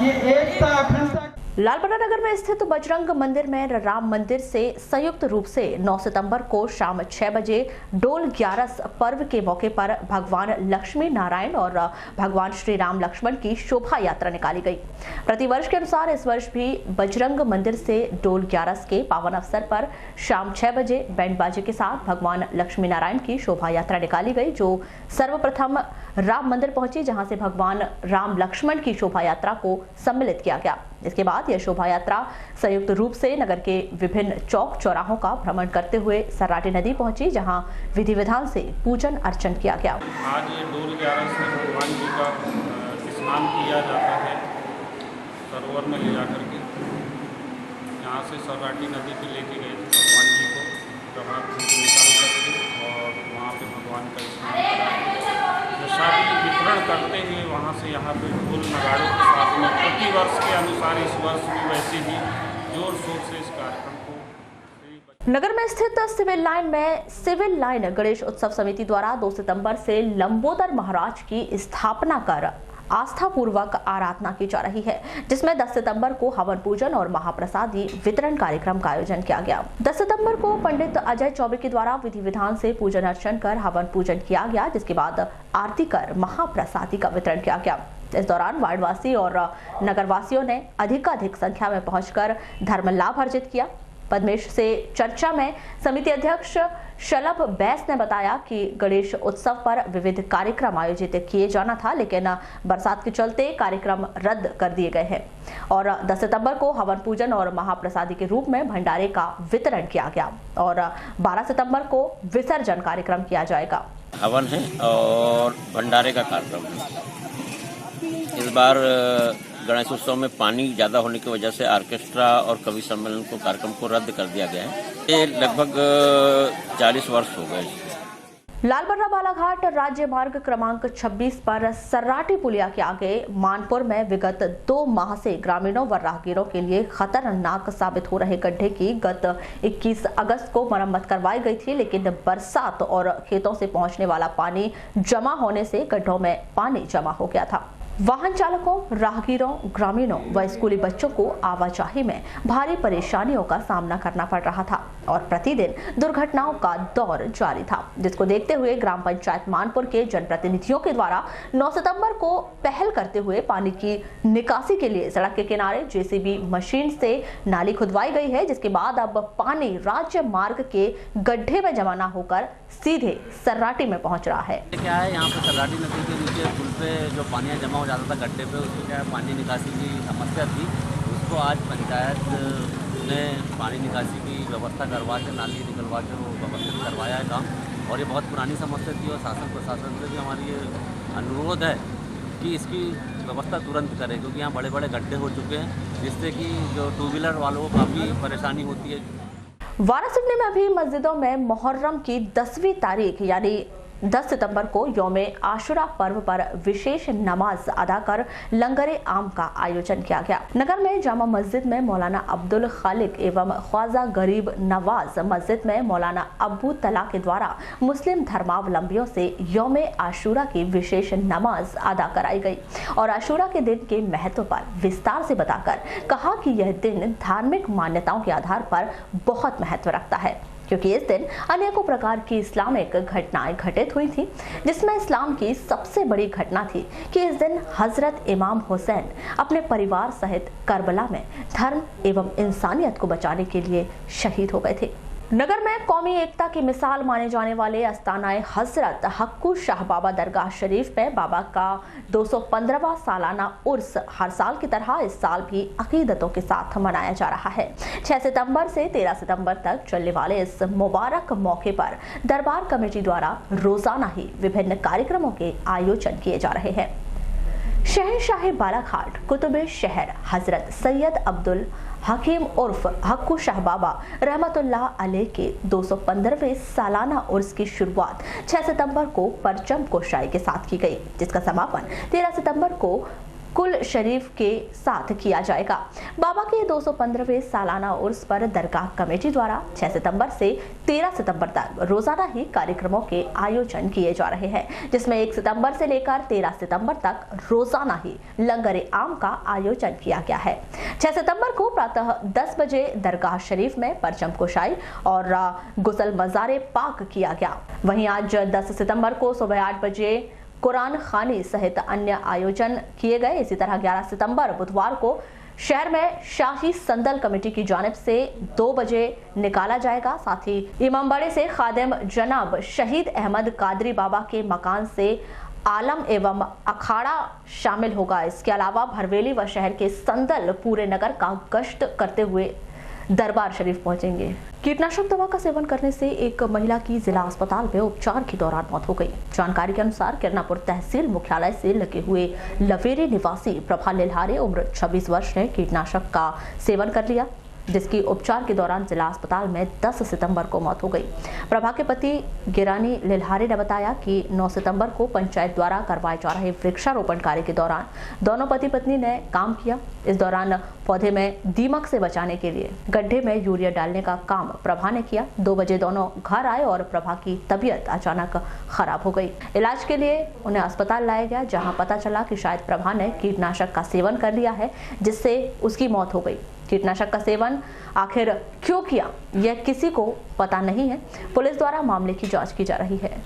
ये एकता अखंडता। लालबर्रा नगर में स्थित बजरंग मंदिर में राम मंदिर से संयुक्त रूप से 9 सितंबर को शाम 6 बजे डोल 11 पर्व के मौके पर भगवान लक्ष्मी नारायण और भगवान श्री राम लक्ष्मण की शोभा यात्रा निकाली गई। प्रतिवर्ष के अनुसार इस वर्ष भी बजरंग मंदिर से डोल 11 के पावन अवसर पर शाम 6 बजे बैंड बाजे के साथ भगवान लक्ष्मी नारायण की शोभा यात्रा निकाली गई, जो सर्वप्रथम राम मंदिर पहुंची, जहां से भगवान राम लक्ष्मण की शोभा यात्रा को सम्मिलित किया गया। इसके बाद यह शोभा यात्रा संयुक्त रूप से नगर के विभिन्न चौक चौराहों का भ्रमण करते हुए सर्राटी नदी पहुंची, जहां विधि विधान से पूजन अर्चन किया गया। आज ये डोल 11 से भगवान जी का स्नान किया जाता है सरोवर में ले जाकर के। यहाँ से सर्राटी नदी पे लेके गए थे भगवान जी को, प्रभात से निकाल करके और वहाँ पे भगवान का स्नान कराया। प्रसादी वितरण करते हुए वहाँ से यहाँ पे ढोल नगाड़ों के साथ में प्रतिवर्ष के अनुसार इस वर्ष भी वैसे ही जोर शोर से इस कार्यक्रम को नगर में स्थित सिविल लाइन गणेश उत्सव समिति द्वारा 2 सितंबर से लंबोदर महाराज की स्थापना कर आस्था पूर्वक आराधना की जा रही है, जिसमें 10 सितंबर को हवन पूजन और महाप्रसादी वितरण कार्यक्रम का आयोजन किया गया। 10 सितंबर को पंडित अजय चौबे के द्वारा विधि विधान से पूजन अर्चन कर हवन पूजन किया गया, जिसके बाद आरती कर महाप्रसादी का वितरण किया गया। इस दौरान वार्डवासी और नगरवासियों ने अधिकाधिक संख्या में पहुंचकर धर्म लाभ अर्जित किया। पद्मेश से चर्चा में समिति अध्यक्ष शलभ बैस ने बताया कि गणेश उत्सव पर विविध कार्यक्रम आयोजित किए जाना था, लेकिन बरसात के चलते कार्यक्रम रद्द कर दिए गए हैं और 10 सितंबर को हवन पूजन और महाप्रसादी के रूप में भंडारे का वितरण किया गया और 12 सितंबर को विसर्जन कार्यक्रम किया जाएगा। हवन है और भंडारे का कार्यक्रम है। इस बार गणेश उत्सव में पानी ज़्यादा होने की वजह से ऑर्केस्ट्रा और कवि सम्मेलन को कार्यक्रम को रद्द कर दिया गया है। ये लगभग 40 वर्ष हो गए। लालबर्रा बालाघाट राज्य मार्ग क्रमांक 26 पर सर्राटी पुलिया के आगे मानपुर में विगत 2 माह से ग्रामीणों व राहगीरों के लिए खतरनाक साबित हो रहे गड्ढे की गत 21 अगस्त को मरम्मत करवाई गई थी, लेकिन बरसात और खेतों से पहुंचने वाला पानी जमा होने से गड्ढों में पानी जमा हो गया था। वाहन चालकों, राहगीरों, ग्रामीणों व स्कूली बच्चों को आवाजाही में भारी परेशानियों का सामना करना पड़ रहा था और प्रतिदिन दुर्घटनाओं का दौर जारी था, जिसको देखते हुए ग्राम पंचायत मानपुर के जनप्रतिनिधियों के द्वारा 9 सितंबर को पहल करते हुए पानी की निकासी के लिए सड़क के किनारे जेसीबी मशीन से नाली खुदवाई गई है, जिसके बाद अब पानी राज्य मार्ग के गड्ढे में जमा न होकर सीधे सर्राटी में पहुंच रहा है। क्या है, यहाँ पे सर्राटी नदी के नीचे पुल पे जो पानी जमा हो जाता था गड्ढे पे, उसको क्या है पानी निकासी की समस्या थी, उसको आज पंचायत ने पानी निकासी की व्यवस्था करवा के नाली निकलवा के वो व्यवस्थित करवाया है काम। और ये बहुत पुरानी समस्या थी और शासन प्रशासन से भी हमारी ये अनुरोध है कि इसकी व्यवस्था तुरंत करें, क्योंकि यहाँ बड़े बड़े गड्ढे हो चुके हैं, जिससे कि जो 2 व्हीलर वालों को काफ़ी परेशानी होती है। वारासिवनी में अभी मस्जिदों में मुहर्रम की 10वीं तारीख यानी 10 सितंबर को यौमे आशुरा पर्व पर विशेष नमाज अदा कर लंगरे आम का आयोजन किया गया। नगर में जामा मस्जिद में मौलाना अब्दुल खालिक एवं ख्वाजा गरीब नवाज मस्जिद में मौलाना अब्बू तला के द्वारा मुस्लिम धर्मावलंबियों से यौमे आशुरा की विशेष नमाज अदा कराई गई और आशुरा के दिन के महत्व पर विस्तार से बताकर कहा कि यह दिन धार्मिक मान्यताओं के आधार पर बहुत महत्व रखता है, क्योंकि इस दिन अनेकों प्रकार की इस्लामिक घटनाएं घटित हुई थी, जिसमें इस्लाम की सबसे बड़ी घटना थी कि इस दिन हजरत इमाम हुसैन अपने परिवार सहित करबला में धर्म एवं इंसानियत को बचाने के लिए शहीद हो गए थे। नगर में कौमी एकता की मिसाल माने जाने वाले अस्तानाए हजरत हक्कू शाह बाबा दरगाह शरीफ में बाबा का 215वां सालाना उर्स हर साल की तरह इस साल भी अकीदतों के साथ मनाया जा रहा है। 6 सितंबर से 13 सितंबर तक चलने वाले इस मुबारक मौके पर दरबार कमेटी द्वारा रोजाना ही विभिन्न कार्यक्रमों के आयोजन किए जा रहे हैं। शहंशाह बालाघाट कुतुब शहर हजरत सैयद अब्दुल हकीम उर्फ हक्कू शाह बाबा रहमतुल्लाह अलैह के 215वें सालाना उर्स की शुरुआत 6 सितंबर को परचम कोशाई के साथ की गई, जिसका समापन 13 सितंबर को कुल शरीफ के साथ किया जाएगा। बाबा के 215वें सालाना उर्स पर दरगाह कमेटी द्वारा 6 सितंबर से 13 सितंबर तक रोजाना ही कार्यक्रमों के आयोजन किए जा रहे हैं, जिसमें 1 सितंबर से लेकर 13 सितंबर तक रोजाना ही लंगरे आम का आयोजन किया गया है। 6 सितंबर को प्रातः 10 बजे दरगाह शरीफ में परचम कुशाई और गुसल मज़ारे पाक किया गया। वहीं आज 10 सितंबर को सुबह 8 बजे कुरान खानी सहित अन्य आयोजन किए गए। इसी तरह 11 सितंबर बुधवार को शहर में शाही संदल कमेटी की जानिब से 2 बजे निकाला जाएगा। साथ ही इमामबाड़े से खादिम जनाब शहीद अहमद कादरी बाबा के मकान से आलम एवं अखाड़ा शामिल होगा। इसके अलावा भरवेली व शहर के संदल पूरे नगर का गश्त करते हुए दरबार शरीफ पहुंचेंगे। कीटनाशक दवा का सेवन करने से एक महिला की जिला अस्पताल में उपचार के दौरान मौत हो गई। जानकारी के अनुसार किरनापुर तहसील मुख्यालय से लगे हुए लवेरी निवासी प्रभा लिल्हारे उम्र 26 वर्ष ने कीटनाशक का सेवन कर लिया। जिसकी उपचार के दौरान जिला अस्पताल में 10 सितंबर को मौत हो गई। प्रभा के पति गिरानी लिल्हारी ने बताया कि 9 सितंबर को पंचायत द्वारा करवाए जा रहे वृक्षारोपण कार्य के दौरान दोनों पति पत्नी ने काम किया। इस दौरान पौधे में दीमक से बचाने के लिए गड्ढे में यूरिया डालने का काम प्रभा ने किया। 2 बजे दोनों घर आए और प्रभा की तबीयत अचानक खराब हो गई। इलाज के लिए उन्हें अस्पताल लाया गया, जहां पता चला कि शायद प्रभा ने कीटनाशक का सेवन कर लिया है, जिससे उसकी मौत हो गई। कीटनाशक का सेवन आखिर क्यों किया, यह किसी को पता नहीं है। पुलिस द्वारा मामले की जांच की जा रही है।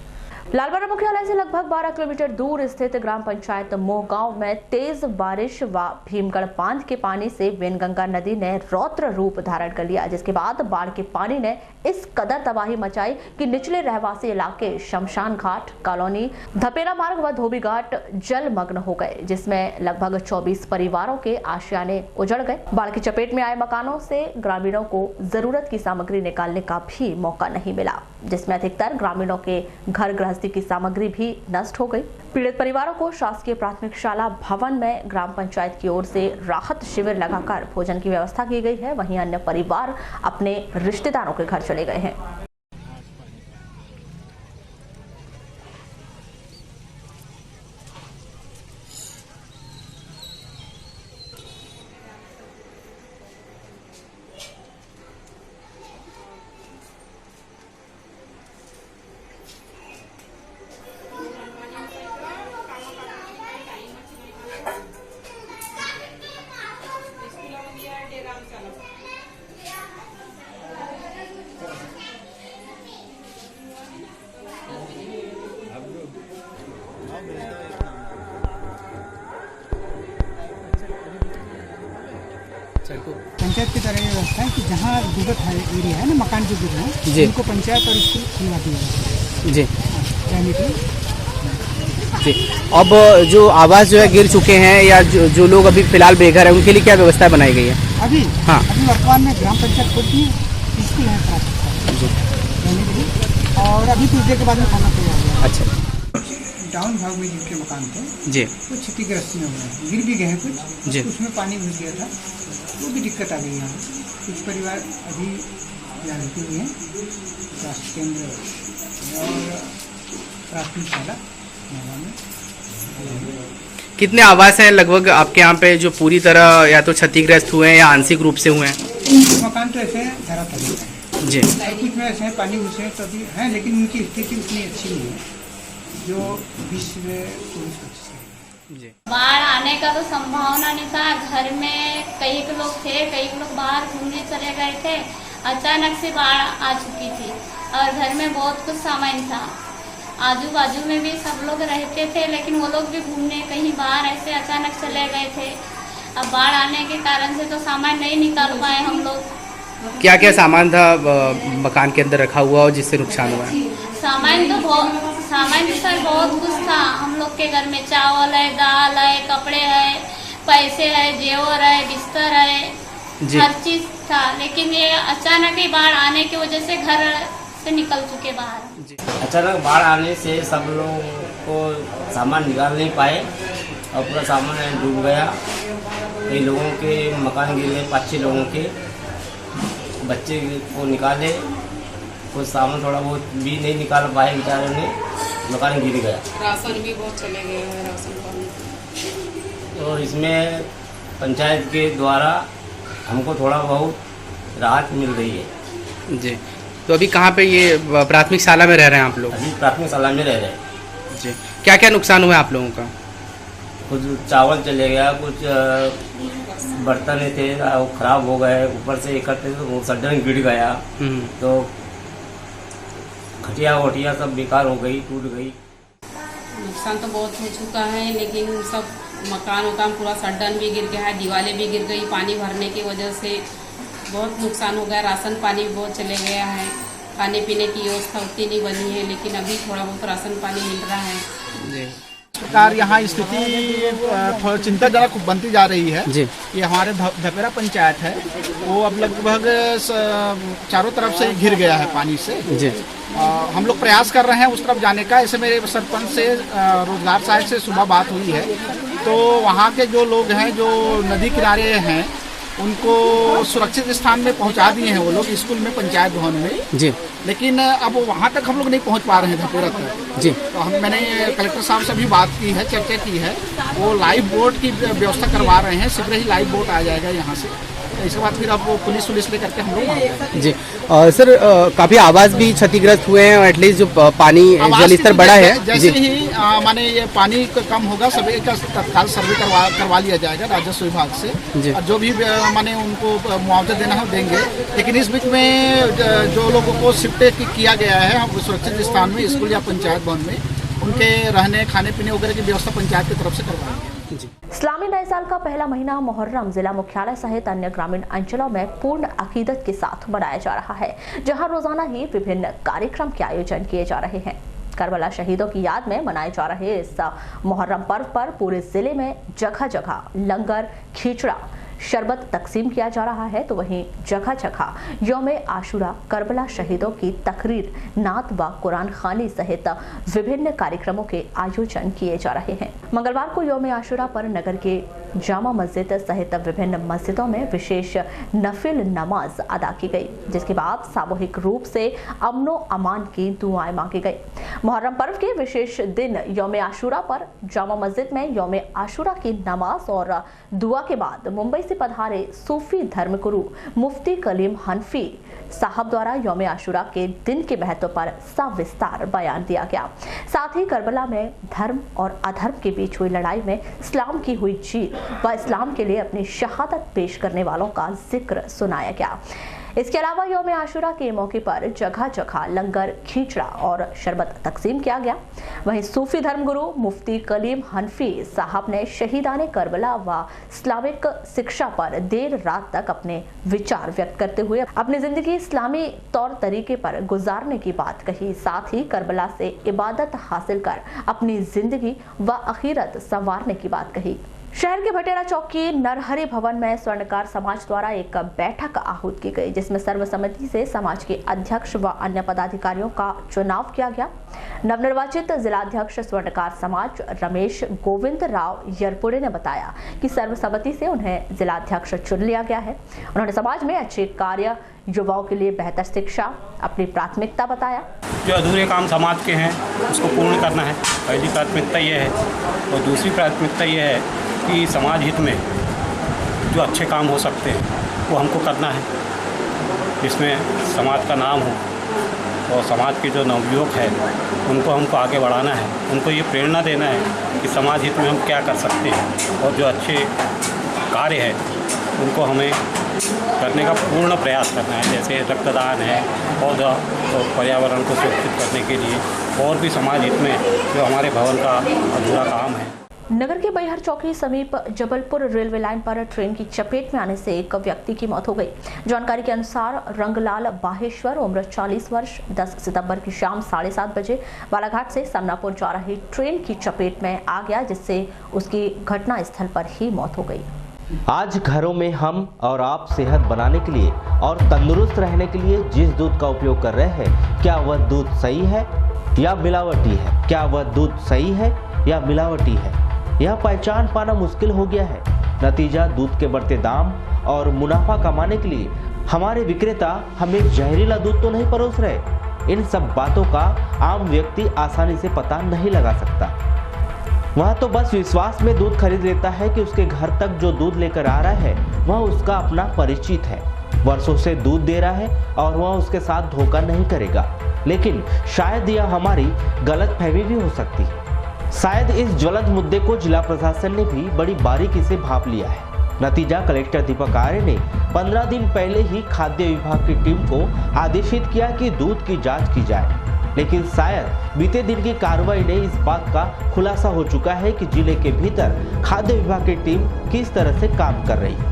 लालबाड़ा मुख्यालय से लगभग 12 किलोमीटर दूर स्थित ग्राम पंचायत मोहगांव में तेज बारिश व भीमगढ़ बांध के पानी से वेनगंगा नदी ने रौद्र रूप धारण कर लिया, जिसके बाद बाढ़ के पानी ने इस कदर तबाही मचाई कि निचले रहवासी इलाके शमशान घाट कॉलोनी, धपेरा मार्ग व धोबी घाट जलमग्न हो गए, जिसमें लगभग 24 परिवारों के आशियाने उजड़ गए। बाढ़ की चपेट में आए मकानों से ग्रामीणों को जरूरत की सामग्री निकालने का भी मौका नहीं मिला, जिसमें अधिकतर ग्रामीणों के घर गृहस्थी की सामग्री भी नष्ट हो गई। पीड़ित परिवारों को शासकीय प्राथमिक शाला भवन में ग्राम पंचायत की ओर से राहत शिविर लगाकर भोजन की व्यवस्था की गई है। वहीं अन्य परिवार अपने रिश्तेदारों के घर चले गए हैं। पंचायत की तरह व्यवस्था है कि जहाँ विगत है एरिया है ना, मकान जो गिर रहे हैं उनको पंचायत और स्कूल खुलवा दिया जी जी। अब जो आवास जो है गिर चुके हैं या जो लोग अभी फिलहाल बेघर है, उनके लिए क्या व्यवस्था बनाई गई है? अभी हाँ, अभी वर्तमान में ग्राम पंचायत खुलती है, स्कूल है रहने के लिए, और अभी कुछ देर के बाद में खाना तैयार हुआ। अच्छा, डाउन भाग में जिनके मकान थे जी कुछ क्षतिग्रस्त में हुए, गिर भी गए हैं कुछ, जी उसमें पानी घुस गया था, वो भी दिक्कत आ गई यहाँ। कुछ परिवार अभी जानते हुए हैं स्वास्थ्य केंद्र और प्राथमिक शाला में। कितने आवास हैं लगभग आपके यहाँ पे जो पूरी तरह या तो क्षतिग्रस्त हुए हैं या आंशिक रूप से हुए हैं? मकान तो ऐसे धरातल है जी, कुछ में ऐसे पानी घुसे तो अभी हैं, लेकिन उनकी स्थिति उतनी अच्छी नहीं है जो 20 में 24-25 है। बाढ़ आने का तो संभावना नहीं था। घर में कई लोग थे, कई लोग बाहर घूमने चले गए थे। अचानक से बाढ़ आ चुकी थी और घर में बहुत कुछ सामान था। आजू बाजू में भी सब लोग रहते थे, लेकिन वो लोग भी घूमने कहीं बाहर ऐसे अचानक चले गए थे। अब बाढ़ आने के कारण से तो सामान नहीं निकाल पाए हम लोग। क्या क्या सामान था मकान के अंदर रखा हुआ और जिससे नुकसान हुआ है? सामान तो सर बहुत कुछ था। हम लोग के घर में चावल है, दाल है, कपड़े है, पैसे है, जेवर है, बिस्तर है, हर चीज था। लेकिन ये अचानक ही बाढ़ आने की वजह से घर से निकल चुके बाहर। अचानक बाढ़ आने से सब लोग को सामान निकाल नहीं पाए और पूरा सामान डूब गया। कई लोगों के मकान गिरे, 5-6 लोगों के बच्चे को निकाले, कुछ सामान थोड़ा बहुत भी नहीं निकाल पाए बेचारे ने, मकान गिर गया। राशन भी बहुत चले गए हैं, राशन पानी। तो इसमें पंचायत के द्वारा हमको थोड़ा बहुत राहत मिल रही है जी। तो अभी कहाँ पे ये प्राथमिक शाला में रह रहे हैं आप लोग? अभी प्राथमिक शाला में रह रहे हैं जी। क्या क्या नुकसान हुआ आप लोगों का? कुछ चावल चले गया, कुछ बर्तन थे वो खराब हो गए, ऊपर से इकट्ठे तो सडन गिर गया, तो खटिया वटिया सब बेकार हो गई, टूट गई। नुकसान तो बहुत हो चुका है, लेकिन सब मकान वकान पूरा सडन भी गिर गया है, दीवारें भी गिर गई पानी भरने की वजह से, बहुत नुकसान हो गया। राशन पानी भी बहुत चले गया है, खाने पीने की व्यवस्था उतनी नहीं बनी है, लेकिन अभी थोड़ा बहुत राशन पानी मिल रहा है जी। प्रकार यहाँ स्थिति थोड़ा चिंताजनक बनती जा रही है जी। ये हमारे धपेरा पंचायत है, वो अब लगभग चारों तरफ से घिर गया है पानी से जी। हम लोग प्रयास कर रहे हैं उस तरफ जाने का। ऐसे मेरे सरपंच से रोजगार सहायक से सुबह बात हुई है, तो वहाँ के जो लोग हैं जो नदी किनारे हैं उनको सुरक्षित स्थान में पहुंचा दिए हैं वो लोग, स्कूल में, पंचायत भवन में जी। लेकिन अब वहां तक हम लोग नहीं पहुंच पा रहे थे पूरा तक जी। तो मैंने कलेक्टर साहब से भी बात की है, चर्चा की है, वो लाइफ बोट की व्यवस्था करवा रहे हैं, शीघ्र ही लाइफ बोट आ जाएगा यहाँ से। इसके बाद फिर अब वो पुलिस लेकर के हम लोग जी। सर काफी आवास भी क्षतिग्रस्त हुए हैं, एटलीस्ट जो पानी जल स्तर बढ़ा है जैसे ही माने ये पानी कम होगा सभी का तत्काल सर्वे करवा लिया जाएगा राजस्व विभाग से, और जो भी माने उनको मुआवजा देना है देंगे। लेकिन इस बीच में जो लोगों को शिफ्ट किया गया है हम सुरक्षित स्थान में, स्कूल या पंचायत भवन में, उनके रहने खाने पीने वगैरह की व्यवस्था पंचायत की तरफ से करवाएंगे। इस्लामी नए साल का पहला महीना मुहर्रम जिला मुख्यालय सहित अन्य ग्रामीण अंचलों में पूर्ण अकीदत के साथ मनाया जा रहा है, जहां रोजाना ही विभिन्न कार्यक्रम के आयोजन किए जा रहे हैं। करबला शहीदों की याद में मनाए जा रहे इस मुहर्रम पर्व पर पूरे जिले में जगह जगह लंगर, खिचड़ा, शरबत तकसीम किया जा रहा है, तो वहीं जगह जगह यौम आशुरा, करबला शहीदों की तकरीर, नात व कुरान खानी सहित विभिन्न कार्यक्रमों के आयोजन किए जा रहे हैं। मंगलवार को यौम आशुरा पर नगर के जामा मस्जिद सहित विभिन्न मस्जिदों में विशेष नफिल नमाज अदा की गई, जिसके बाद सामूहिक रूप से अमनो अमान की दुआएं मांगी गई। मुहर्रम पर्व के विशेष दिन यौम आशुरा पर जामा मस्जिद में यौम आशुरा की नमाज और दुआ के बाद मुंबई से पधारे सूफी धर्मगुरु मुफ्ती कलीम हनफी साहब द्वारा यौम आशुरा के दिन के महत्व पर सविस्तार बयान दिया गया। साथ ही करबला में धर्म और अधर्म के बीच हुई लड़ाई में इस्लाम की हुई जीत व इस्लाम के लिए अपनी शहादत पेश करने वालों का जिक्र सुनाया गया। इसके अलावा यौम आशुरा के मौके पर जगह जगह लंगर, खिचड़ा और शरबत तकसीम किया गया। वहीं सूफी धर्मगुरु मुफ्ती कलीम हनफी साहब ने शहीदाने करबला व इस्लामिक शिक्षा पर देर रात तक अपने विचार व्यक्त करते हुए अपनी जिंदगी इस्लामी तौर तरीके पर गुजारने की बात कही। साथ ही करबला से इबादत हासिल कर अपनी जिंदगी व आखिरत संवारने की बात कही। शहर के भटेरा चौक की नरहरि भवन में स्वर्णकार समाज द्वारा एक बैठक आहूत की गई, जिसमें सर्वसम्मति से समाज के अध्यक्ष व अन्य पदाधिकारियों का चुनाव किया गया। नवनिर्वाचित जिलाध्यक्ष स्वर्णकार समाज रमेश गोविंद राव यरपुरे ने बताया कि सर्वसम्मति से उन्हें जिलाध्यक्ष चुन लिया गया है। उन्होंने समाज में अच्छे कार्य, युवाओं के लिए बेहतर शिक्षा अपनी प्राथमिकता बताया। जो अधूरे काम समाज के हैं उसको पूर्ण करना है, पहली प्राथमिकता ये है। और दूसरी प्राथमिकता ये है कि समाज हित में जो अच्छे काम हो सकते हैं वो हमको करना है, जिसमें समाज का नाम हो, और समाज के जो नवयुवक है उनको हमको आगे बढ़ाना है, उनको ये प्रेरणा देना है कि समाज हित में हम क्या कर सकते हैं, और जो अच्छे कार्य है उनको हमें करने का पूर्ण प्रयास करना है। जैसे रक्तदान है, पौधा तो पर्यावरण को सुरक्षित करने के लिए, और भी समाज हित में जो हमारे भवन का अधूरा काम है। नगर के बैहर चौकी समीप जबलपुर रेलवे लाइन पर ट्रेन की चपेट में आने से एक व्यक्ति की मौत हो गई। जानकारी के अनुसार रंगलाल बाहेश्वर उम्र 40 वर्ष 10 सितंबर की शाम 7:30 बजे बालाघाट से समनापुर जा रही ट्रेन की चपेट में आ गया, जिससे उसकी घटना स्थल पर ही मौत हो गई। आज घरों में हम और आप सेहत बनाने के लिए और तंदुरुस्त रहने के लिए जिस दूध का उपयोग कर रहे हैं, क्या वह दूध सही है या मिलावटी है? क्या वह दूध सही है या मिलावटी है? यह पहचान पाना मुश्किल हो गया है। नतीजा दूध के बढ़ते दाम और मुनाफा कमाने के लिए हमारे विक्रेता हमें जहरीला दूध तो नहीं परोस रहे। इन सब बातों का आम व्यक्ति आसानी से पता नहीं लगा सकता। वह तो बस विश्वास में दूध खरीद लेता है कि उसके घर तक जो दूध लेकर आ रहा है वह उसका अपना परिचित है, वर्षों से दूध दे रहा है और वह उसके साथ धोखा नहीं करेगा। लेकिन शायद यह हमारी गलतफहमी भी हो सकती है। शायद इस ज्वलंत मुद्दे को जिला प्रशासन ने भी बड़ी बारीकी से भांप लिया है। नतीजा कलेक्टर दीपक आर्य ने 15 दिन पहले ही खाद्य विभाग की टीम को आदेशित किया कि दूध की जांच की जाए, लेकिन शायद बीते दिन की कार्रवाई ने इस बात का खुलासा हो चुका है कि जिले के भीतर खाद्य विभाग की टीम किस तरह से काम कर रही है।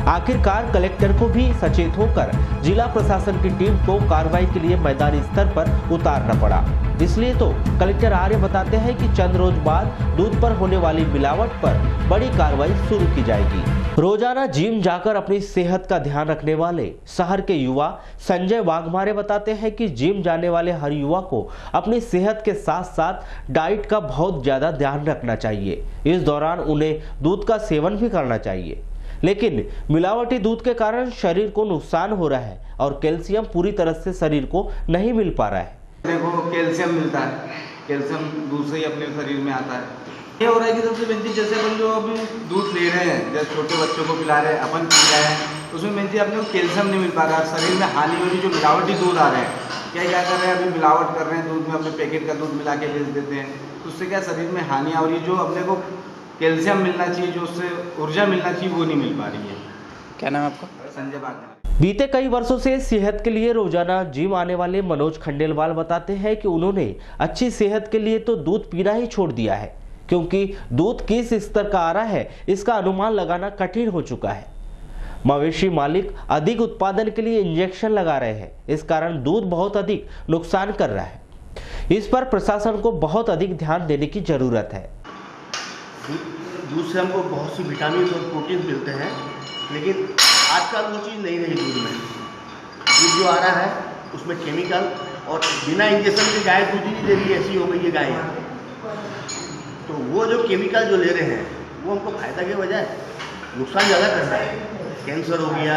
आखिरकार कलेक्टर को भी सचेत होकर जिला प्रशासन की टीम को कार्रवाई के लिए मैदानी स्तर पर उतारना पड़ा। इसलिए तो कलेक्टर आर्य बताते हैं कि चंद रोज बाद दूध पर होने वाली मिलावट पर बड़ी कार्रवाई शुरू की जाएगी। रोजाना जिम जाकर अपनी सेहत का ध्यान रखने वाले शहर के युवा संजय वाघमारे बताते हैं कि जिम जाने वाले हर युवा को अपनी सेहत के साथ साथ डाइट का बहुत ज्यादा ध्यान रखना चाहिए। इस दौरान उन्हें दूध का सेवन भी करना चाहिए। लेकिन मिलावटी दूध के कारण शरीर को नुकसान हो रहा है और कैल्शियम पूरी तरह से शरीर को नहीं मिल पा रहा है। देखो कैल्शियम मिलता है, कैल्शियम दूध से ही अपने शरीर में आता है। ये हो रहा है कि सबसे मेन चीज़ जैसे अपन जो अभी दूध ले रहे हैं, जैसे छोटे बच्चों को पिला रहे हैं, अपन पी रहे हैं, उसमें मेन चीज़ अपने को कैल्शियम नहीं मिल पा रहा है। शरीर में हानि हो रही, जो मिलावटी दूध आ रहे हैं, क्या कर रहे हैं अभी मिलावट कर रहे हैं दूध में, अपने पैकेट का दूध मिला के बेच देते हैं, तो उससे क्या शरीर में हानि हो रही है। जो अपने को कैल्शियम मिलना चाहिए, जो उससे ऊर्जा मिलना चाहिए, वो नहीं मिल पा रही है। क्या नाम है आपका? संजय बाग। बीते कई वर्षों से सेहत के लिए रोजाना जिम आने वाले मनोज खंडेलवाल बताते हैं कि उन्होंने अच्छी सेहत के लिए तो दूध पीना ही छोड़ दिया है, क्योंकि दूध किस स्तर का आ रहा है इसका अनुमान लगाना कठिन हो चुका है। मवेशी मालिक अधिक उत्पादन के लिए इंजेक्शन लगा रहे हैं, इस कारण दूध बहुत अधिक नुकसान कर रहा है। इस पर प्रशासन को बहुत अधिक ध्यान देने की जरूरत है। दूध से हमको बहुत सी विटामिन और प्रोटीन मिलते हैं, लेकिन आजकल वो चीज़ नहीं रही दूध में। दूध जो आ रहा है उसमें केमिकल और बिना इंजेक्शन के गाय दूध ही नहीं दे रही, ऐसी हो गई है गाय। तो वो जो केमिकल जो ले रहे हैं वो हमको फायदा के बजाय नुकसान ज़्यादा कर रहा है। कैंसर हो गया,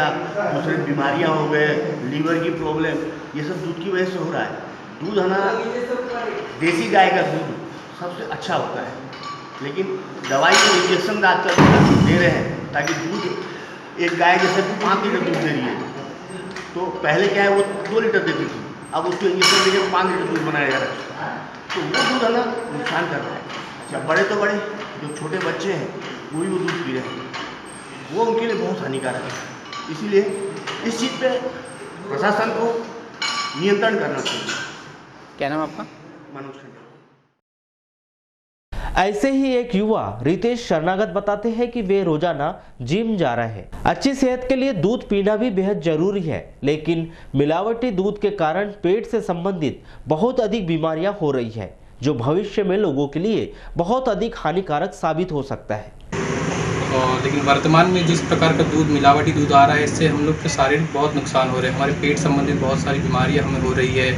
दूसरी बीमारियां हो गए, लीवर की प्रॉब्लम, ये सब दूध की वजह से हो रहा है। दूध है ना, देसी गाय का दूध सबसे अच्छा होता है, लेकिन दवाई और इंजेक्शन आजकल दे रहे हैं ताकि दूध, एक गाय जैसे 5 लीटर दूध दे रही है, तो पहले क्या है वो 2 लीटर देती थी, अब उसको इंजेक्शन देकर 5 लीटर दूध बनाया जा रहा है। तो वो दूध है ना नुकसान कर रहा है। जब बड़े तो बड़े, जो छोटे बच्चे हैं वो भी वो दूध पी रहे हैं, वो उनके लिए बहुत हानिकारक है। इसीलिए इस चीज़ पे प्रशासन को नियंत्रण करना चाहिए। क्या नाम आपका? मनोज खंडेलवाल। ऐसे ही एक युवा रितेश शरणागत बताते हैं कि वे रोजाना जिम जा रहे हैं। अच्छी सेहत के लिए दूध पीना भी बेहद जरूरी है, लेकिन मिलावटी दूध के कारण पेट से संबंधित बहुत अधिक बीमारियां हो रही है, जो भविष्य में लोगों के लिए बहुत अधिक हानिकारक साबित हो सकता है। लेकिन वर्तमान में जिस प्रकार का दूध, मिलावटी दूध आ रहा है, इससे हम लोग के शारीरिक बहुत नुकसान हो रहे हैं। हमारे पेट संबंधित बहुत सारी बीमारियां हमें हो रही है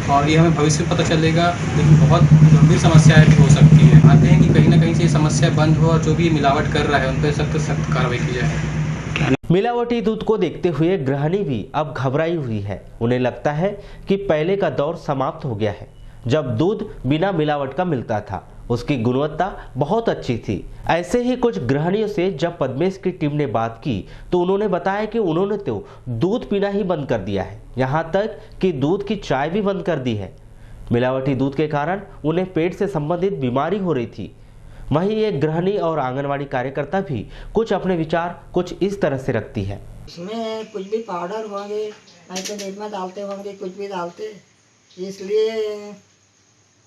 और ये हमें भविष्य में पता चलेगा, लेकिन बहुत गंभीर समस्याएं भी हो सकती है। आते हैं कि कहीं ना कहीं से ये समस्या बंद हो और जो भी मिलावट कर रहा है उन पर सख्त सख्त कार्रवाई की जाए। मिलावटी दूध को देखते हुए गृहिणी भी अब घबराई हुई है। उन्हें लगता है कि पहले का दौर समाप्त हो गया है, जब दूध बिना मिलावट का मिलता था, उसकी गुणवत्ता बहुत अच्छी थी। ऐसे ही कुछ गृहिणियों से जब पद्मेश की टीम ने बात की तो उन्होंने बताया कि उन्होंने तो दूध पीना ही बंद कर दिया है, यहाँ तक कि दूध की चाय भी बंद कर दी है। मिलावटी दूध के कारण उन्हें पेट से संबंधित बीमारी हो रही थी। वहीं एक गृहिणी और आंगनवाड़ी कार्यकर्ता भी कुछ अपने विचार कुछ इस तरह से रखती है। इसमें कुछ भी पाउडर होंगे, नहीं तो निरमा डालते होंगे, कुछ भी डालते, इसलिए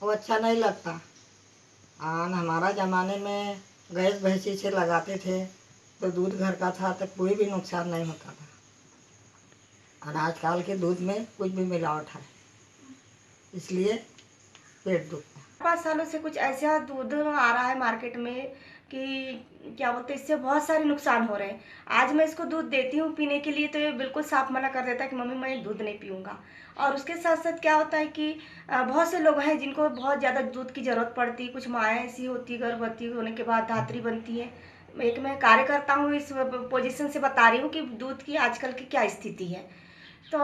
वो अच्छा नहीं लगता। और हमारा ज़माने में गैस भैंसी से लगाते थे तो दूध घर का था, तो कोई भी नुकसान नहीं होता था। और आजकल के दूध में कुछ भी मिलावट है, इसलिए पेट दुखता है। 5 सालों से कुछ ऐसा दूध आ रहा है मार्केट में कि क्या बोलते हैं, इससे बहुत सारे नुकसान हो रहे हैं। आज मैं इसको दूध देती हूँ पीने के लिए, तो ये बिल्कुल साफ मना कर देता है कि मम्मी मैं दूध नहीं पीऊँगा। और उसके साथ साथ क्या होता है कि बहुत से लोग हैं जिनको बहुत ज़्यादा दूध की ज़रूरत पड़ती है। कुछ माएँ ऐसी होती, गर्भवती होने के बाद धात्री बनती है। एक मैं कार्यकर्ता हूँ, इस पोजीशन से बता रही हूँ कि दूध की आजकल की क्या स्थिति है। तो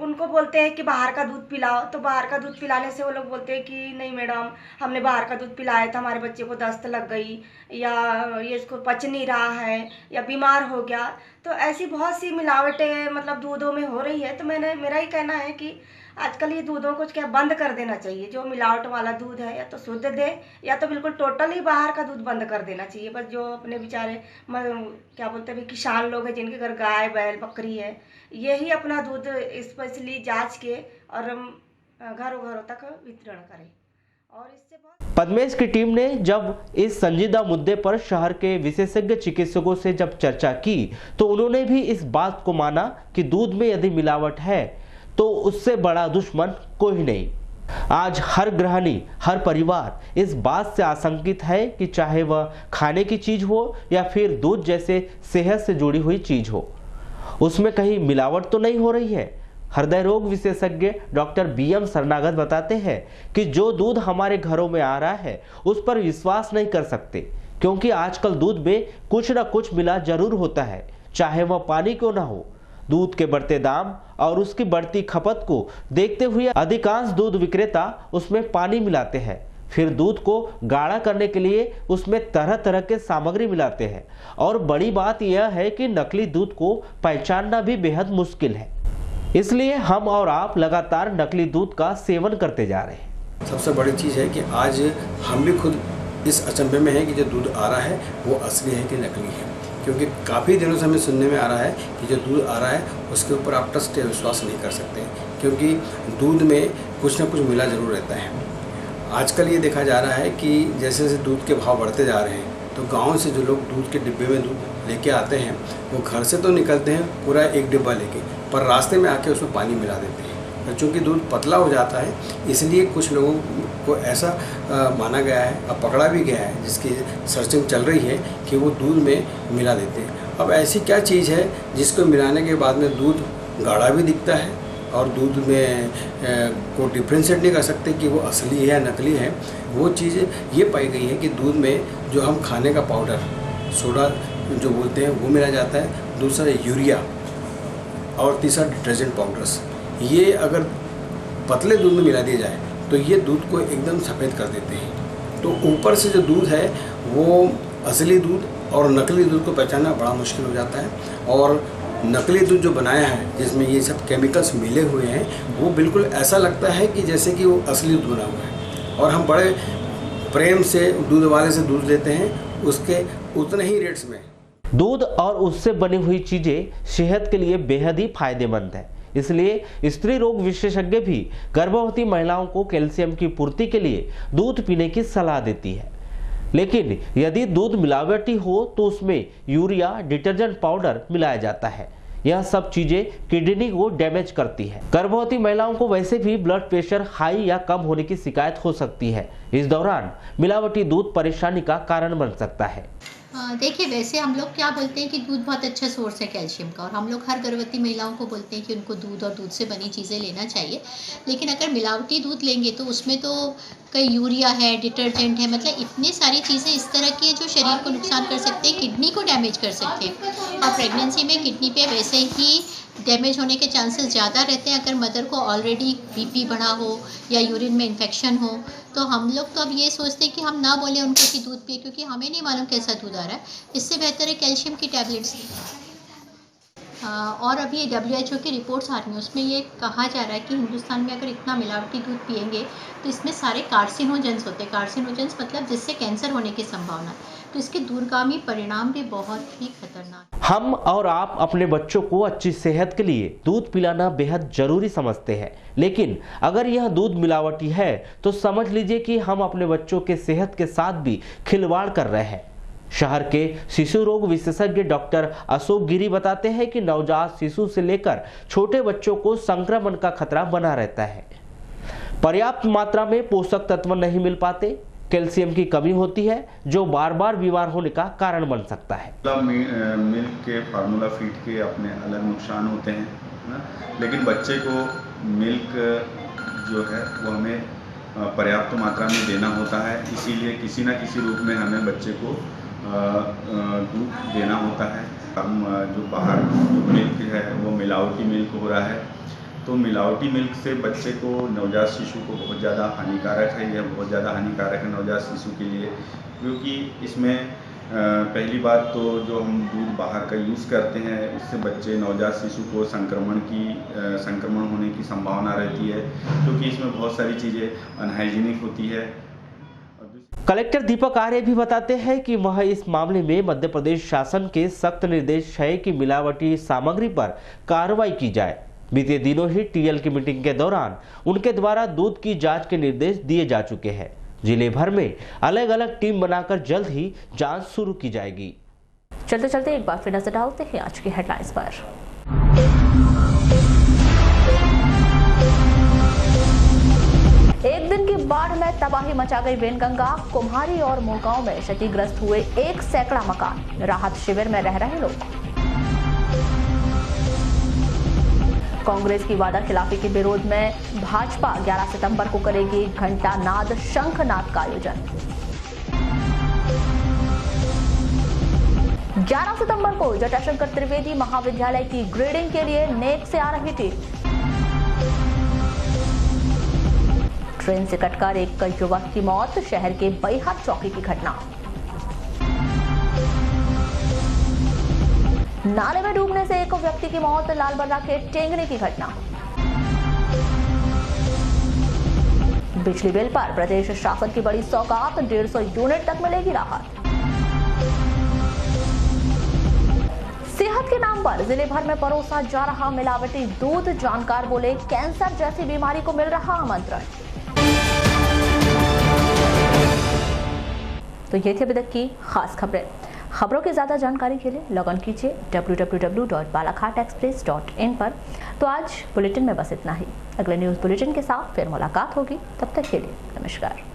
उनको बोलते हैं कि बाहर का दूध पिलाओ, तो बाहर का दूध पिलाने से वो लोग बोलते हैं कि नहीं मैडम, हमने बाहर का दूध पिलाया था, हमारे बच्चे को दस्त लग गई, या ये इसको पच नहीं रहा है, या बीमार हो गया। तो ऐसी बहुत सी मिलावटें मतलब दूधों में हो रही है। तो मेरा ही कहना है कि आजकल ये दूधों को क्या बंद कर देना चाहिए। जो मिलावट वाला दूध है या तो शुद्ध दे, या तो बिल्कुल टोटली बाहर का दूध बंद कर देना चाहिए। बस जो अपने बेचारे क्या बोलते हैं किसान लोग हैं, जिनके घर गाय बैल बकरी है, यही अपना दूध स्पेशली जांच के और घरों घरों तक वितरण करें। और इससे पद्मेश की टीम ने जब इस संजीदा मुद्दे पर शहर के विशेषज्ञ चिकित्सकों से जब चर्चा की तो उन्होंने भी इस बात को माना कि दूध में यदि मिलावट है तो उससे बड़ा दुश्मन कोई नहीं। आज हर गृहिणी, हर परिवार इस बात से आशंकित है कि चाहे वह खाने की चीज हो या फिर दूध जैसे सेहत से जुड़ी हुई चीज हो, उसमें कहीं मिलावट तो नहीं हो रही है। हृदय रोग विशेषज्ञ डॉक्टर BM शरणागत बताते हैं कि जो दूध हमारे घरों में आ रहा है उस पर विश्वास नहीं कर सकते, क्योंकि आजकल दूध में कुछ न कुछ मिला जरूर होता है, चाहे वह पानी क्यों ना हो। दूध के बढ़ते दाम और उसकी बढ़ती खपत को देखते हुए अधिकांश दूध विक्रेता उसमें पानी मिलाते हैं, फिर दूध को गाढ़ा करने के लिए उसमें तरह तरह के सामग्री मिलाते हैं। और बड़ी बात यह है कि नकली दूध को पहचानना भी बेहद मुश्किल है, इसलिए हम और आप लगातार नकली दूध का सेवन करते जा रहे हैं। सबसे बड़ी चीज़ है कि आज हम भी खुद इस अचंभे में है कि जो दूध आ रहा है वो असली है कि नकली है, क्योंकि काफ़ी दिनों से हमें सुनने में आ रहा है कि जो दूध आ रहा है उसके ऊपर आप ट्रस्ट या विश्वास नहीं कर सकते, क्योंकि दूध में कुछ ना कुछ मिला ज़रूर रहता है। आजकल ये देखा जा रहा है कि जैसे जैसे दूध के भाव बढ़ते जा रहे हैं तो गांव से जो लोग दूध के डिब्बे में दूध लेके आते हैं वो घर से तो निकलते हैं पूरा एक डिब्बा लेके, पर रास्ते में आके उसमें पानी मिला देते हैं। और चूँकि दूध पतला हो जाता है इसलिए कुछ लोगों को ऐसा माना गया है, अब पकड़ा भी गया है, जिसकी सर्चिंग चल रही है कि वो दूध में मिला देते हैं। अब ऐसी क्या चीज़ है जिसको मिलाने के बाद में दूध गाढ़ा भी दिखता है और दूध में को डिफ्रेंशिएट नहीं कर सकते कि वो असली है या नकली है। वो चीज़ ये पाई गई है कि दूध में जो हम खाने का पाउडर सोडा जो बोलते हैं वो मिला जाता है, दूसरा यूरिया और तीसरा डिटर्जेंट पाउडर्स। ये अगर पतले दूध में मिला दिया जाए तो ये दूध को एकदम सफ़ेद कर देते हैं। तो ऊपर से जो दूध है वो असली दूध और नकली दूध को पहचानना बड़ा मुश्किल हो जाता है। और नकली दूध जो बनाया है जिसमें ये सब केमिकल्स मिले हुए हैं वो बिल्कुल ऐसा लगता है कि जैसे कि वो असली दूध बना हुआ है, और हम बड़े प्रेम से दूध वाले से दूध लेते हैं उसके उतने ही रेट्स में। दूध और उससे बनी हुई चीजें सेहत के लिए बेहद ही फायदेमंद है, इसलिए स्त्री रोग विशेषज्ञ भी गर्भवती महिलाओं को कैल्शियम की पूर्ति के लिए दूध पीने की सलाह देती है। लेकिन यदि दूध मिलावटी हो तो उसमें यूरिया, डिटर्जेंट पाउडर मिलाया जाता है। यह सब चीजें किडनी को डैमेज करती है। गर्भवती महिलाओं को वैसे भी ब्लड प्रेशर हाई या कम होने की शिकायत हो सकती है। इस दौरान मिलावटी दूध परेशानी का कारण बन सकता है। देखिए, वैसे हम लोग क्या बोलते हैं कि दूध बहुत अच्छा सोर्स है कैल्शियम का, और हम लोग हर गर्भवती महिलाओं को बोलते हैं कि उनको दूध और दूध से बनी चीज़ें लेना चाहिए। लेकिन अगर मिलावटी दूध लेंगे तो उसमें तो कई यूरिया है, डिटर्जेंट है, मतलब इतनी सारी चीज़ें इस तरह की हैं जो शरीर को नुकसान कर सकते हैं, किडनी को डैमेज कर सकते हैं। और प्रेगनेंसी में किडनी पे वैसे ही डैमेज होने के चांसेस ज़्यादा रहते हैं अगर मदर को ऑलरेडी बीपी बढ़ा हो या यूरिन में इन्फेक्शन हो। तो हम लोग तो अब ये सोचते हैं कि हम ना बोलें उनको कि दूध पिए, क्योंकि हमें नहीं मालूम कैसा दूध आ रहा है। इससे बेहतर है कैल्शियम की टैबलेट्स। और अभी ये WHO की रिपोर्ट्स आ रही हैं, उसमें ये कहा जा रहा है कि हिंदुस्तान में अगर इतना मिलावटी दूध पिएंगे तो इसमें सारे कार्सिनोजेंस होते हैं। कार्सिनोजेंस मतलब जिससे कैंसर होने की संभावना, तो इसके दूरगामी परिणाम भी बहुत ही खतरनाक। हम और आप अपने बच्चों को अच्छी सेहत के लिए दूध पिलाना बेहद जरूरी समझते हैं, लेकिन अगर यह दूध मिलावटी है तो समझ लीजिए कि हम अपने बच्चों के सेहत के साथ भी खिलवाड़ कर रहे हैं। शहर के शिशु रोग विशेषज्ञ डॉक्टर अशोक गिरी बताते हैं कि नवजात शिशु से लेकर छोटे बच्चों को संक्रमण का खतरा बना रहता है। पर्याप्त मात्रा में पोषक तत्व नहीं मिल पाते, कैल्शियम की कमी होती है जो बार बार बीमार होने का कारण बन सकता है। मिल्क के फार्मूला फीड के अपने अलग नुकसान होते हैं ना, लेकिन बच्चे को मिल्क जो है वो हमें पर्याप्त मात्रा में देना होता है। इसीलिए किसी न किसी रूप में हमें बच्चे को दूध देना होता है। हम जो बाहर जो मिल्क है वो मिलावटी मिल्क हो रहा है, तो मिलावटी मिल्क से बच्चे को, नवजात शिशु को बहुत ज़्यादा हानिकारक है। यह बहुत ज़्यादा हानिकारक है नवजात शिशु के लिए, क्योंकि इसमें पहली बात तो जो हम दूध बाहर का यूज़ करते हैं उससे बच्चे, नवजात शिशु को संक्रमण होने की संभावना रहती है, क्योंकि इसमें बहुत सारी चीज़ें अनहाइजीनिक होती है। कलेक्टर दीपक आर्य भी बताते हैं कि वह इस मामले में मध्य प्रदेश शासन के सख्त निर्देश है कि मिलावटी सामग्री पर कार्रवाई की जाए। बीते दिनों ही टीएल की मीटिंग के दौरान उनके द्वारा दूध की जांच के निर्देश दिए जा चुके हैं। जिले भर में अलग अलग टीम बनाकर जल्द ही जांच शुरू की जाएगी। चलते चलते एक बार फिर नजर डालते हैं आज की हेडलाइंस पर। एक दिन की बाढ़ में तबाही मचा गई वेनगंगा, कुम्हारी और मोरगांव में क्षतिग्रस्त हुए 1 सैकड़ा मकान, राहत शिविर में रह रहे लोग। कांग्रेस की वादा खिलाफी के विरोध में भाजपा 11 सितंबर को करेगी घंटानाद शंखनाद का आयोजन। 11 सितंबर को जटाशंकर त्रिवेदी महाविद्यालय की ग्रेडिंग के लिए नेक से आ रही टीम। ट्रेन से कटकर एक युवक की मौत, शहर के बैहट चौकी की घटना। नाले में डूबने से एक व्यक्ति की मौत, लालबर्रा के टेंगने की घटना। बिजली बिल पर प्रदेश शासन की बड़ी सौगात, 150 यूनिट तक मिलेगी राहत। सेहत के नाम पर जिले भर में परोसा जा रहा मिलावटी दूध, जानकार बोले कैंसर जैसी बीमारी को मिल रहा आमंत्रण। तो ये थी अभी तक की खास खबरें। खबरों की ज्यादा जानकारी के लिए लॉग इन कीजिए www.balaghatexpress.in पर। तो आज बुलेटिन में बस इतना ही। अगले न्यूज बुलेटिन के साथ फिर मुलाकात होगी, तब तक के लिए नमस्कार।